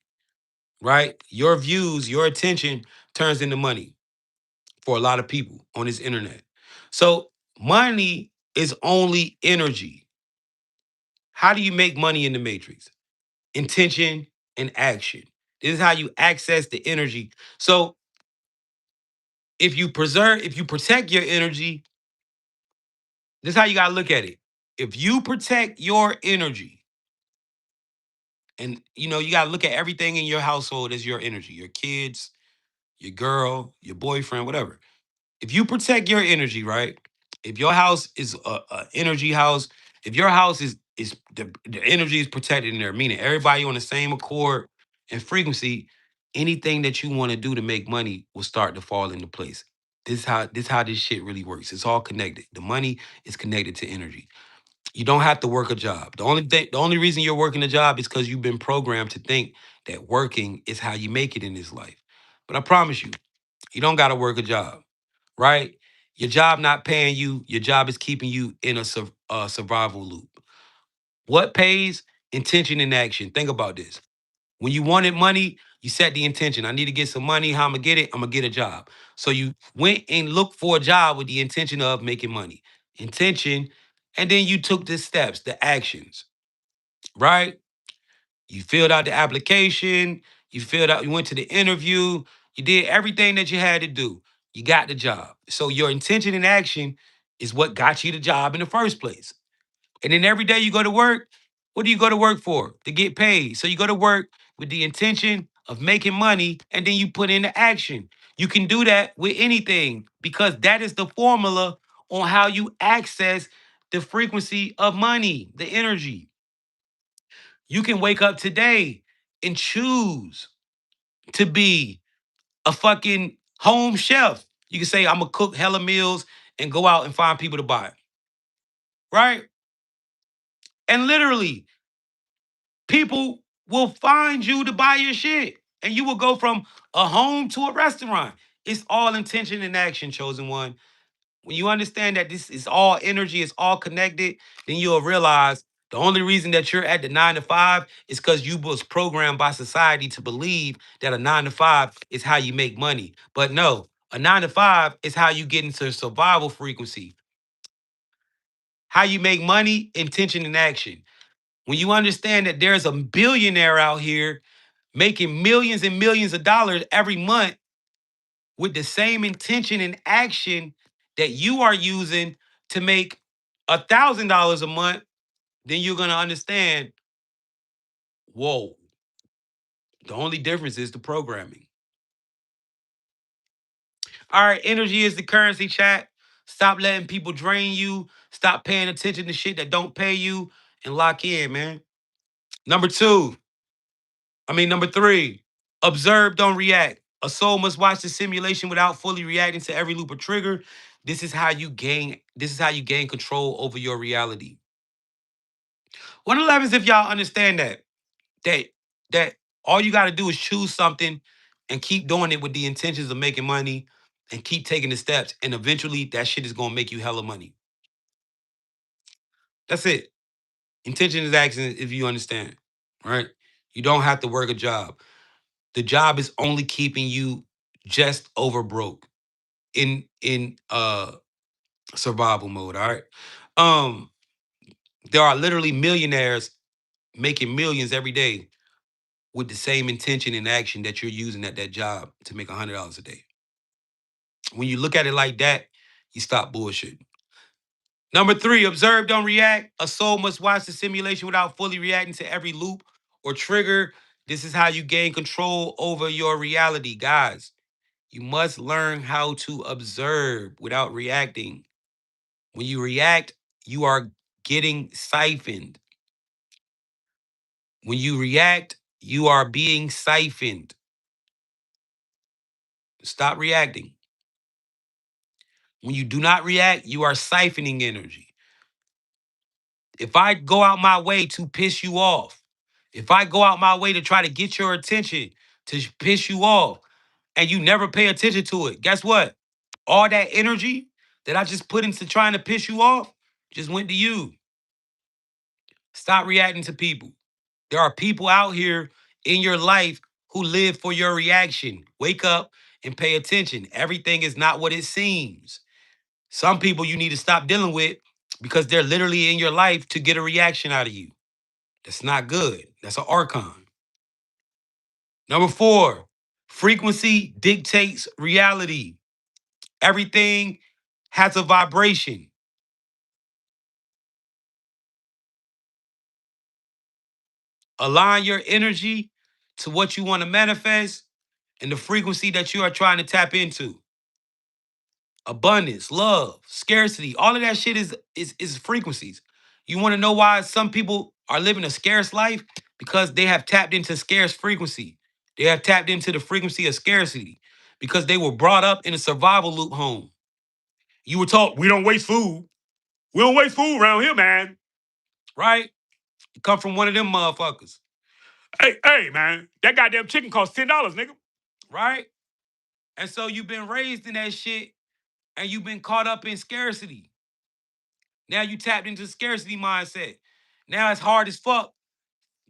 A: right? Your views, your attention turns into money for a lot of people on this internet. So money is only energy. How do you make money in the matrix? Intention and action. This is how you access the energy. So if you protect your energy, this is how you gotta look at it. If you protect your energy, and you gotta look at everything in your household as your energy, your kids, your girl, your boyfriend, whatever. If you protect your energy, right? If your house is a energy house, if your house is the energy is protected in there, meaning everybody on the same accord and frequency, anything that you want to do to make money will start to fall into place. This how this shit really works. It's all connected. The money is connected to energy. You don't have to work a job. The only reason you're working a job is because you've been programmed to think that working is how you make it in this life. But I promise you, you don't got to work a job, right? Your job not paying you. Your job is keeping you in a survival loop. What pays? Intention and action. Think about this. When you wanted money, you set the intention. I need to get some money. How I'm gonna get it? I'm gonna get a job. So you went and looked for a job with the intention of making money. Intention, and then you took the steps, the actions, right? You filled out the application, you went to the interview, you did everything that you had to do. You got the job. So your intention and action is what got you the job in the first place. And then every day you go to work, what do you go to work for? To get paid. So you go to work with the intention of making money and then you put into action. You can do that with anything because that is the formula on how you access the frequency of money, the energy. You can wake up today and choose to be a fucking home chef. You can say, I'm gonna cook hella meals and go out and find people to buy it. Right? And literally, people will find you to buy your shit. And you will go from a home to a restaurant. It's all intention and action, chosen one. When you understand that this is all energy, it's all connected, then you'll realize the only reason that you're at the 9 to 5 is because you was programmed by society to believe that a 9 to 5 is how you make money. But no, a 9 to 5 is how you get into survival frequency. How you make money, intention, and action. When you understand that there's a billionaire out here making millions and millions of dollars every month with the same intention and action that you are using to make $1,000 a month, then you're gonna understand, whoa, the only difference is the programming. All right, energy is the currency, chat. Stop letting people drain you. Stop paying attention to shit that don't pay you and lock in, man. Number three, observe, don't react. A soul must watch the simulation without fully reacting to every loop or trigger. This is how you gain control over your reality. 111s, if y'all understand that that all you gotta do is choose something and keep doing it with the intentions of making money and keep taking the steps, and eventually that shit is gonna make you hella money. That's it. Intention is action if you understand, right? You don't have to work a job. The job is only keeping you just over broke in survival mode. All right. Um, there are literally millionaires making millions every day with the same intention and action that you're using at that job to make $100 a day. When you look at it like that, you stop bullshitting. Number three, observe, don't react. A soul must watch the simulation without fully reacting to every loop or trigger. This is how you gain control over your reality, guys. You must learn how to observe without reacting. When you react, you are getting siphoned. When you react, you are being siphoned. Stop reacting. When you do not react, you are siphoning energy. If I go out my way to piss you off, if I go out my way to try to get your attention, to piss you off, and you never pay attention to it, guess what? All that energy that I just put into trying to piss you off just went to you. Stop reacting to people. There are people out here in your life who live for your reaction. Wake up and pay attention. Everything is not what it seems. Some people you need to stop dealing with because they're literally in your life to get a reaction out of you. That's not good. That's an archon. Number four, frequency dictates reality. Everything has a vibration. Align your energy to what you want to manifest, and the frequency that you are trying to tap into. Abundance, love, scarcity, all of that shit is frequencies. You want to know why some people are living a scarce life? Because they have tapped into scarce frequency. They have tapped into the frequency of scarcity because they were brought up in a survival loop home. You were taught, we don't waste food. We don't waste food around here, man. Right? You come from one of them motherfuckers. Hey, man, that goddamn chicken costs $10, nigga. Right? And so you've been raised in that shit and you've been caught up in scarcity. Now you tapped into the scarcity mindset. Now it's hard as fuck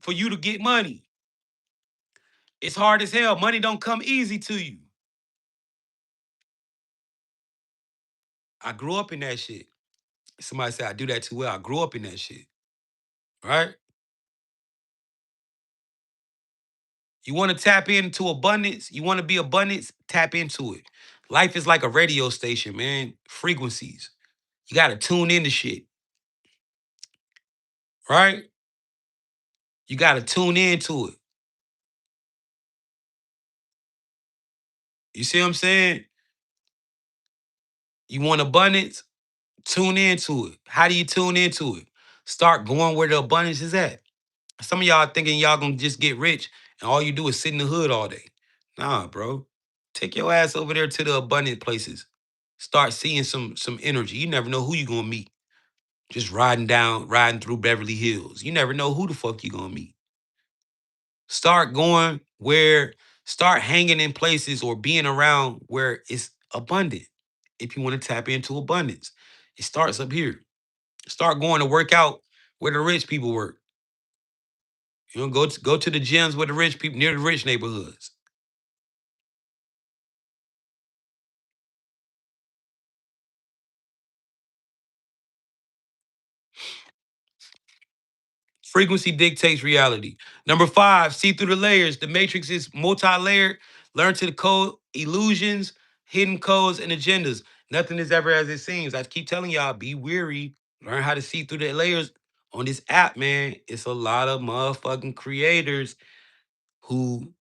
A: for you to get money. It's hard as hell. Money don't come easy to you. I grew up in that shit. Somebody said I do that too well. I grew up in that shit. Right? You want to tap into abundance? You want to be abundance? Tap into it. Life is like a radio station, man. Frequencies. You got to tune into shit. Right? You got to tune into it. You see what I'm saying? You want abundance? Tune into it. How do you tune into it? Start going where the abundance is at. Some of y'all thinking y'all gonna just get rich and all you do is sit in the hood all day. Nah, bro. Take your ass over there to the abundant places. Start seeing some energy. You never know who you gonna meet. Just riding through Beverly Hills. You never know who the fuck you gonna meet. Start going where, start hanging in places or being around where it's abundant. If you want to tap into abundance, it starts up here. Start going to work out where the rich people work. You know, go to the gyms where the rich people near the rich neighborhoods. Frequency dictates reality. Number 5, see through the layers. The matrix is multi-layered. Learn to decode illusions, hidden codes, and agendas. Nothing is ever as it seems. I keep telling y'all, be weary. Learn how to see through the layers on this app, man. It's a lot of motherfucking creators who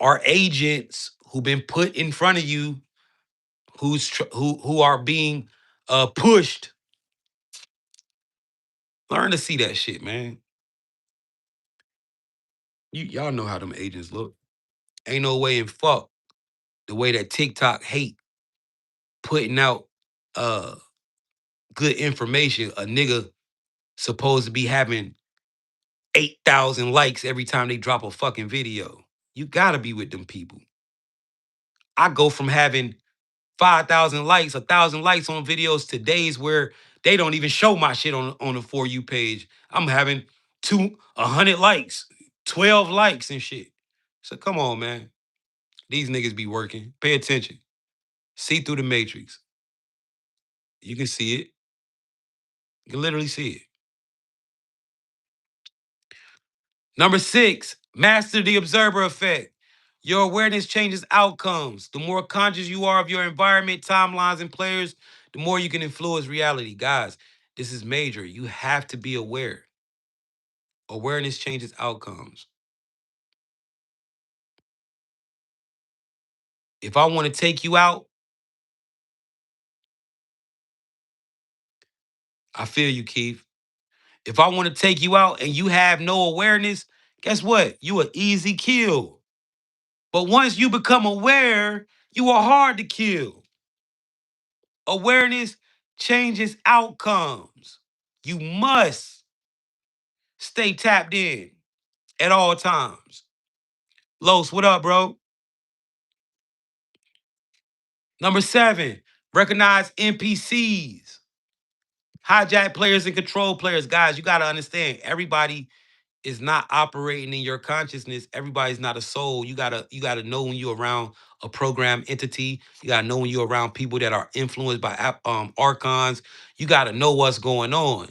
A: are agents who've been put in front of you, who are being pushed. Learn to see that shit, man. Y'all know how them agents look. Ain't no way in fuck the way that TikTok hate putting out uh good information. A nigga supposed to be having 8,000 likes every time they drop a fucking video. You gotta be with them people. I go from having 5,000 likes, 1,000 likes on videos to days where they don't even show my shit on the For You page. I'm having 100 likes, 12 likes and shit. So come on, man. These niggas be working. Pay attention. See through the matrix. You can see it. You can literally see it. Number 6, master the observer effect. Your awareness changes outcomes. The more conscious you are of your environment, timelines, and players, the more you can influence reality. Guys, this is major. You have to be aware. Awareness changes outcomes. If I want to take you out, I feel you, Keith. If I want to take you out and you have no awareness, guess what? You an easy kill. But once you become aware, you are hard to kill. Awareness changes outcomes. You must stay tapped in at all times. Los, what up, bro? Number 7, recognize NPCs, hijack players and control players. Guys, you got to understand, everybody is not operating in your consciousness. Everybody's not a soul. You gotta know when you're around a program entity. You gotta know when you're around people that are influenced by archons. You gotta know what's going on.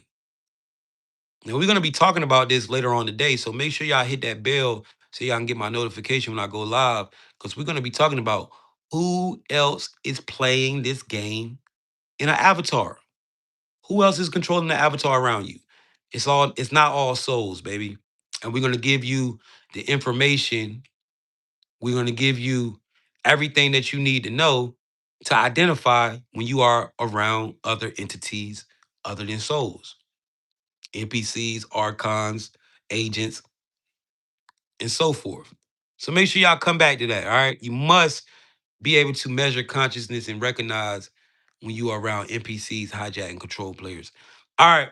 A: Now we're gonna be talking about this later on today, so make sure y'all hit that bell so y'all can get my notification when I go live. Because we're gonna be talking about who else is playing this game in an avatar. Who else is controlling the avatar around you? It's not all souls, baby. And we're gonna give you the information We're going to give you everything that you need to know to identify when you are around other entities other than souls, NPCs, archons, agents, and so forth. So make sure y'all come back to that, all right? You must be able to measure consciousness and recognize when you are around NPCs, hijack, and control players. All right.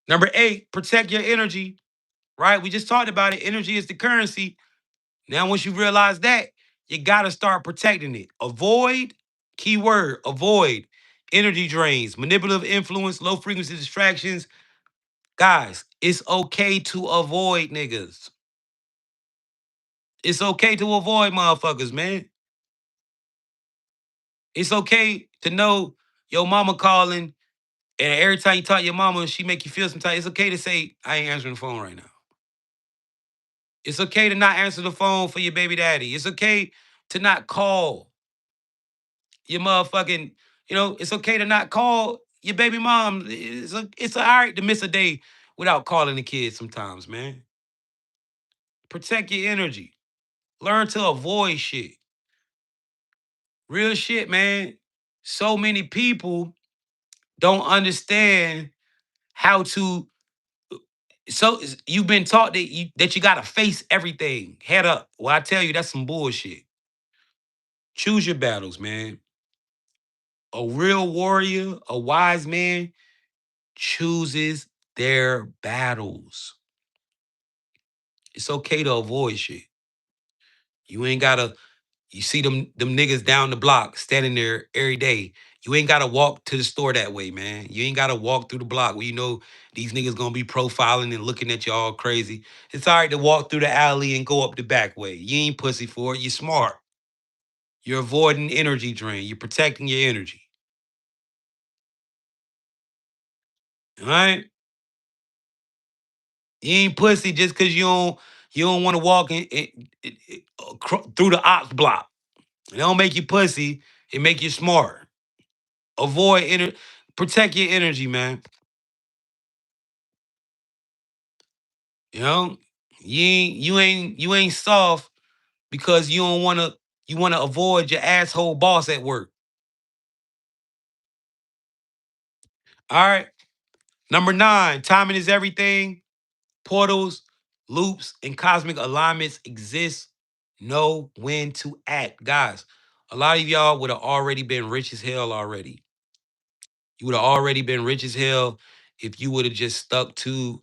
A: Number 8, protect your energy, right? We just talked about it. Energy is the currency. Now, once you realize that, you got to start protecting it. Avoid, keyword, avoid energy drains, manipulative influence, low frequency distractions. Guys, it's okay to avoid niggas. It's okay to avoid motherfuckers, man. It's okay to know your mama calling, and every time you talk to your mama, she make you feel some type. It's okay to say, I ain't answering the phone right now. It's okay to not answer the phone for your baby daddy. It's okay to not call your motherfucking, it's okay to not call your baby mom. It's all right to miss a day without calling the kids sometimes, man. Protect your energy. Learn to avoid shit. Real shit, man. So many people don't understand how to. So you've been taught that you gotta face everything head up. Well, I tell you, that's some bullshit. Choose your battles, man. A real warrior, a wise man, chooses their battles. It's okay to avoid shit. You ain't gotta. You see them niggas down the block standing there every day. You ain't gotta walk to the store that way, man. You ain't gotta walk through the block where you know these niggas gonna be profiling and looking at you all crazy. It's all right to walk through the alley and go up the back way. You ain't pussy for it. You're smart. You're avoiding energy drain. You're protecting your energy. All right? You ain't pussy just because you don't want to walk through the ops block. It don't make you pussy. It make you smart. Avoid protect your energy, man. You know, you ain't soft because you wanna avoid your asshole boss at work. All right. Number 9, timing is everything. Portals, loops, and cosmic alignments exist. Know when to act. Guys, a lot of y'all would have already been rich as hell already. You would have already been rich as hell if you would have just stuck to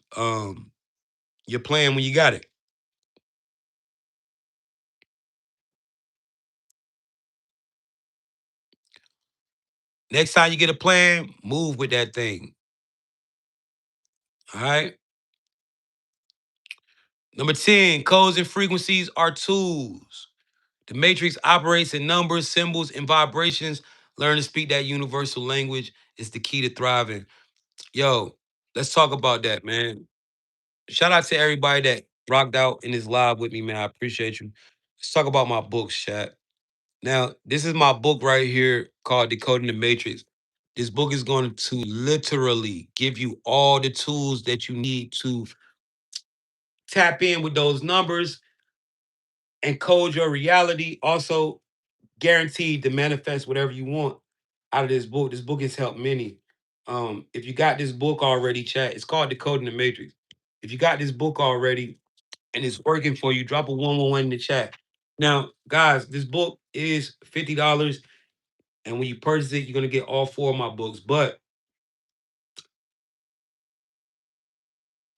A: your plan when you got it. Next time you get a plan, move with that thing. All right. Number 10, codes and frequencies are tools. The matrix operates in numbers, symbols, and vibrations. Learn to speak that universal language is the key to thriving. Yo, let's talk about that, man. Shout out to everybody that rocked out in this live with me, man. I appreciate you. Let's talk about my books, chat. Now, this is my book right here called Decoding the Matrix. This book is going to literally give you all the tools that you need to tap in with those numbers and code your reality. Also, guaranteed to manifest whatever you want out of this book. This book has helped many. If you got this book already, chat, it's called Decoding the Matrix. If you got this book already and it's working for you, drop a 111 in the chat. Now, guys, this book is $50. And when you purchase it, you're gonna get all 4 of my books. But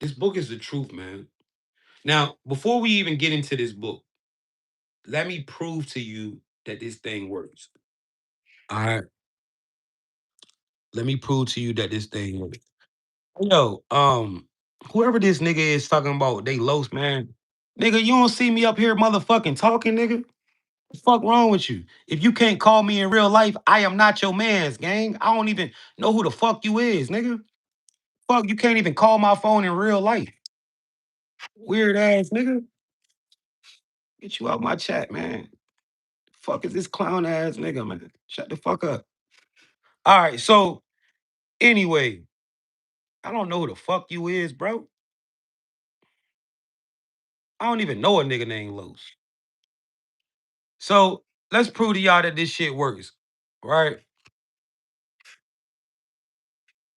A: this book is the truth, man. Now, before we even get into this book, let me prove to you that this thing works. All right. Let me prove to you that this thing works. Yo, whoever this nigga is talking about they los, man. Nigga, you don't see me up here motherfucking talking, nigga. The fuck wrong with you? If you can't call me in real life, I am not your man's gang. I don't even know who the fuck you is, nigga. Fuck, you can't even call my phone in real life. Weird ass nigga. Get you out my chat, man. Fuck is this clown ass nigga, man? Shut the fuck up. All right, so anyway, I don't know who the fuck you is, bro. I don't even know a nigga named Los. So let's prove to y'all that this shit works. Right?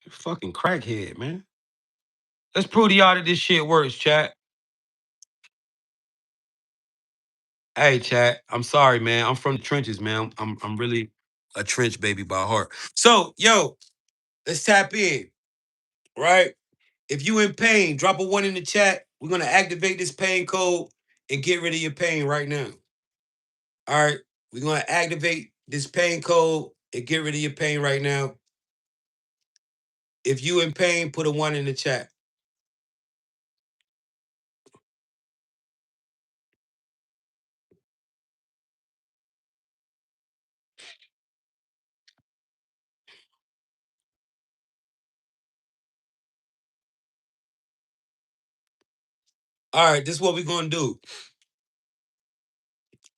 A: Fucking crackhead, man. Let's prove to y'all that this shit works, chat. Hey, chat. I'm sorry, man. I'm from the trenches, man. I'm really a trench baby by heart. So, yo, let's tap in, right? If you in pain, drop a one in the chat. We're gonna activate this pain code and get rid of your pain right now. All right. We're gonna activate this pain code and get rid of your pain right now. If you in pain, put a one in the chat. All right, this is what we're gonna do.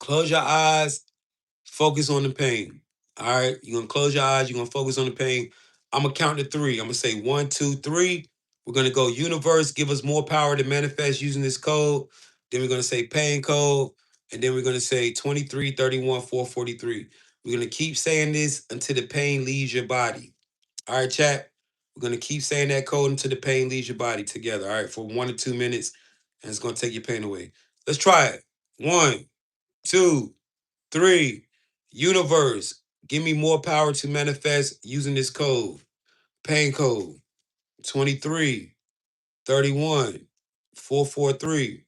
A: Close your eyes, focus on the pain. All right, you're gonna close your eyes, you're gonna focus on the pain. I'm gonna count to three. I'm gonna say one, two, three. We're gonna go universe, give us more power to manifest using this code. Then we're gonna say pain code, and then we're gonna say 23, 31, 443. We're gonna keep saying this until the pain leaves your body. All right, chat. We're gonna keep saying that code until the pain leaves your body together. All right, for 1 to 2 minutes, and it's gonna take your pain away. Let's try it. One, two, three. Universe, give me more power to manifest using this code. Pain code 23, 31, 443.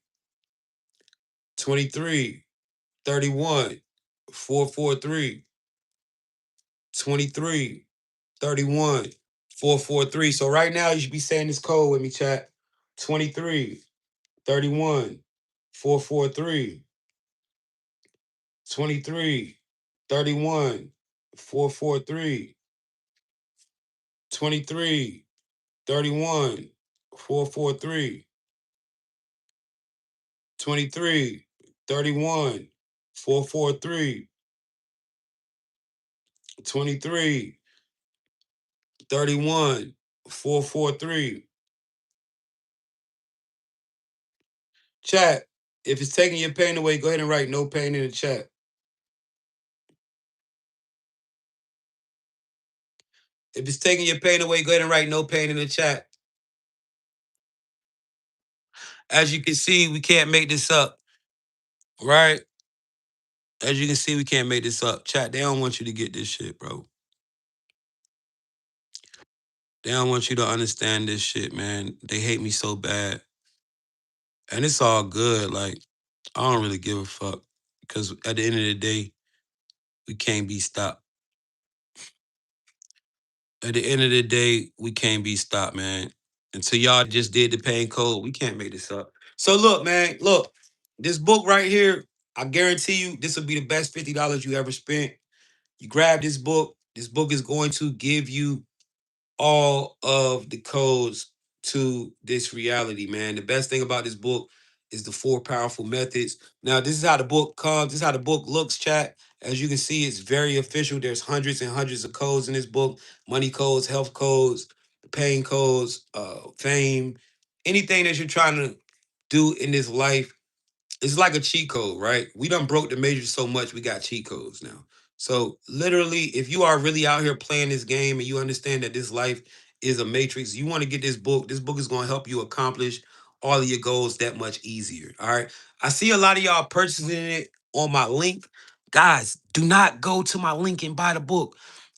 A: 23, 31, 443. 23, 31, 443. So right now you should be saying this code with me, chat. 23, 31, 443. 23, 31, 443. 23, 31, 443. 23, 31, 443. 23, 31, 443. Chat, if it's taking your pain away, go ahead and write no pain in the chat. If it's taking your pain away, go ahead and write no pain in the chat. As you can see, we can't make this up, right? As you can see, we can't make this up. Chat, they don't want you to get this shit, bro. They don't want you to understand this shit, man. They hate me so bad. And it's all good. Like, I don't really give a fuck. Because at the end of the day, we can't be stopped. At the end of the day, we can't be stopped, man. Until y'all just did the pain code, we can't make this up. So look, man, look, this book right here, I guarantee you this will be the best $50 you ever spent. You grab this book. This book is going to give you all of the codes to this reality, man. The best thing about this book is the four powerful methods. Now, this is how the book comes. This is how the book looks, chat. As you can see, it's very official. There's hundreds and hundreds of codes in this book. Money codes, health codes, pain codes, fame, anything that you're trying to do in this life, it's like a cheat code, right? We done broke the matrix so much, we got cheat codes now. So literally, if you are really out here playing this game and you understand that this life is a matrix, you want to get this book. This book is going to help you accomplish all of your goals that much easier. All right. I see a lot of y'all purchasing it on my link. Guys, do not go to my link and buy the book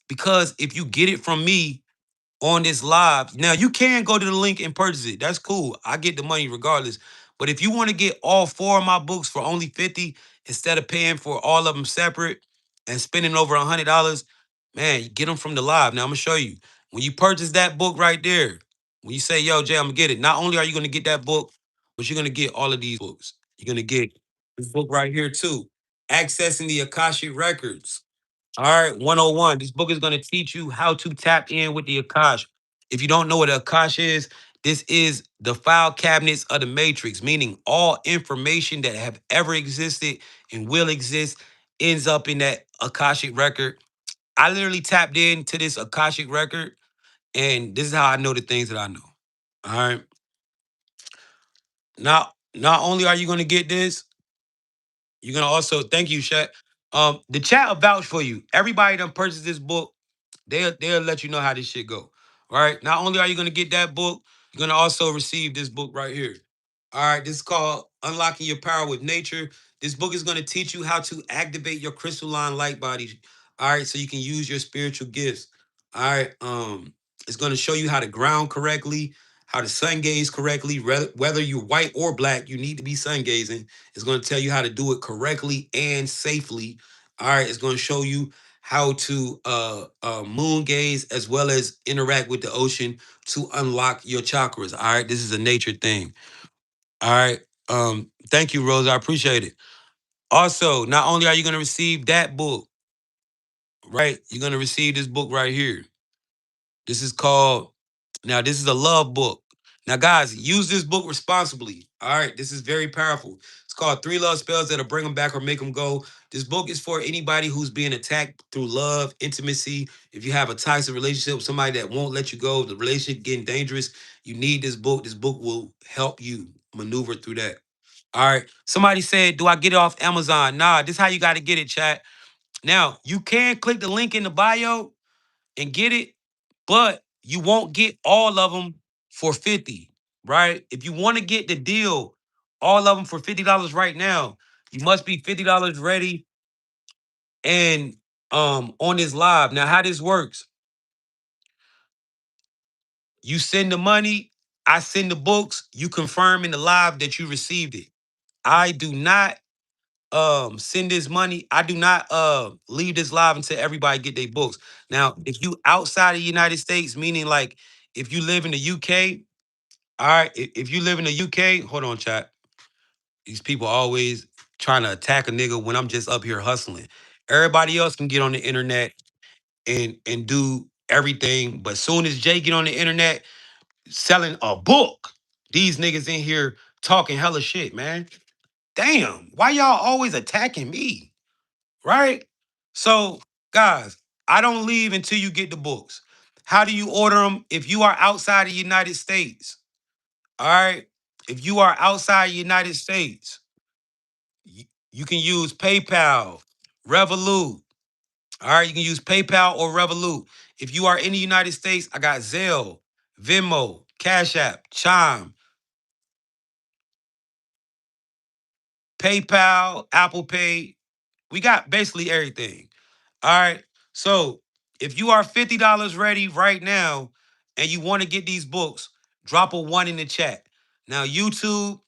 A: because if you get it from me, on this live. Now you can go to the link and purchase it. That's cool. I get the money regardless. But if you want to get all four of my books for only 50 instead of paying for all of them separate and spending over $100, man, you get them from the live. Now I'm gonna show you. When you purchase that book right there, when you say, yo, Jay, I'm gonna get it. Not only are you gonna get that book, but you're gonna get all of these books. You're gonna get this book right here too. Accessing the Akashic Records. All right, 101. This book is going to teach you how to tap in with the Akash. If you don't know what Akash is, this is the file cabinets of the Matrix, meaning all information that have ever existed and will exist ends up in that Akashic record. I literally tapped into this Akashic record, and this is how I know the things that I know. All right. Not only are you going to get this, you're going to also, thank you, Shaq. The chat will vouch for you. Everybody done purchased this book. They'll let you know how this shit go. All right. Not only are you gonna get that book, you're gonna also receive this book right here. All right. This is called Unlocking Your Power with Nature. This book is gonna teach you how to activate your crystalline light body. All right, so you can use your spiritual gifts. All right. It's gonna show you how to ground correctly, how to sun gaze correctly. Whether you're white or black, you need to be sun gazing. It's gonna tell you how to do it correctly and safely. All right. It's gonna show you how to moon gaze as well as interact with the ocean to unlock your chakras. All right, this is a nature thing. All right. Thank you, Rose. I appreciate it. Also, not only are you going to receive that book, right? You're going to receive this book right here. This is called, now, this is a love book. Now, guys, use this book responsibly. All right. This is very powerful. It's called Three Love Spells That'll Bring Them Back or Make Them Go. This book is for anybody who's being attacked through love, intimacy. If you have a toxic relationship with somebody that won't let you go, the relationship getting dangerous, you need this book. This book will help you maneuver through that. All right. Somebody said, do I get it off Amazon? Nah, this is how you got to get it, chat. Now, you can click the link in the bio and get it, but you won't get all of them for 50, right? If you want to get the deal, all of them for $50 right now, you must be $50 ready and on this live. Now, how this works, you send the money, I send the books, you confirm in the live that you received it. I do not send this money. I do not leave this live until everybody get their books. Now, if you outside of the United States, meaning like if you live in the UK, all right, if you live in the UK, hold on, chat. These people always trying to attack a nigga when I'm just up here hustling. Everybody else can get on the internet and do everything, but soon as Jay get on the internet selling a book, these niggas in here talking hella shit, man. Damn, why y'all always attacking me? Right? So, guys, I don't leave until you get the books. How do you order them? If you are outside the United States, all right? If you are outside the United States, you can use PayPal, Revolut. All right, you can use PayPal or Revolut. If you are in the United States, I got Zelle, Venmo, Cash App, Chime, PayPal, Apple Pay. We got basically everything. All right. So if you are $50 ready right now and you want to get these books, drop a one in the chat. Now, YouTube,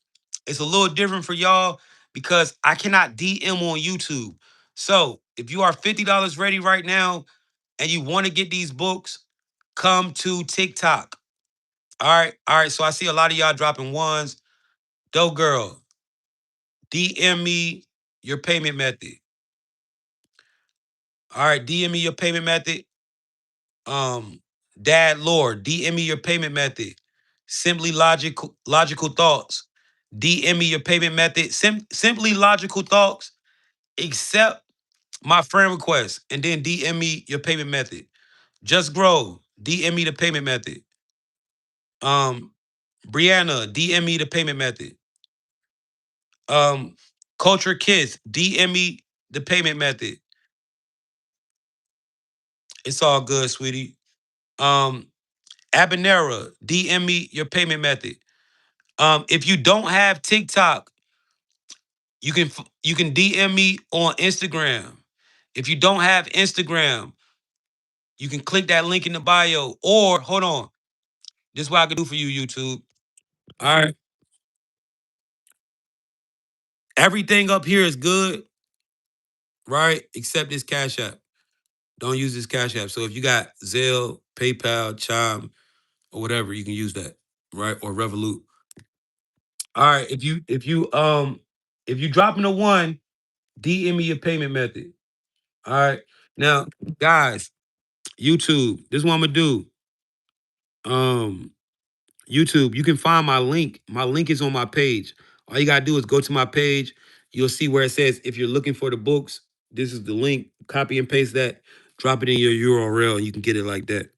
A: it's a little different for y'all because I cannot DM on YouTube. So if you are $50 ready right now and you want to get these books, come to TikTok. All right. All right. So I see a lot of y'all dropping ones. Dope girl, DM me your payment method. All right. DM me your payment method. um Dad Lord, DM me your payment method. Simply logical thoughts. DM me your payment method. Simply logical thoughts. Accept my friend request and then DM me your payment method. Just grow. DM me the payment method. Um, Brianna, DM me the payment method. Um, Culture Kids, DM me the payment method. It's all good, sweetie. Um, Abanera, DM me your payment method. If you don't have TikTok, you can DM me on Instagram. If you don't have Instagram, you can click that link in the bio. Or hold on, this is what I can do for you, YouTube. All right, everything up here is good, right? Except this Cash App. Don't use this Cash App. So if you got Zelle, PayPal, Chime, or whatever, you can use that, right? Or Revolut. All right, if you dropping a one, DM me your payment method. All right. Now, guys, YouTube, this is what I'm gonna do. Um, YouTube, you can find my link. My link is on my page. All you gotta do is go to my page. You'll see where it says if you're looking for the books, this is the link. Copy and paste that, drop it in your URL, and you can get it like that.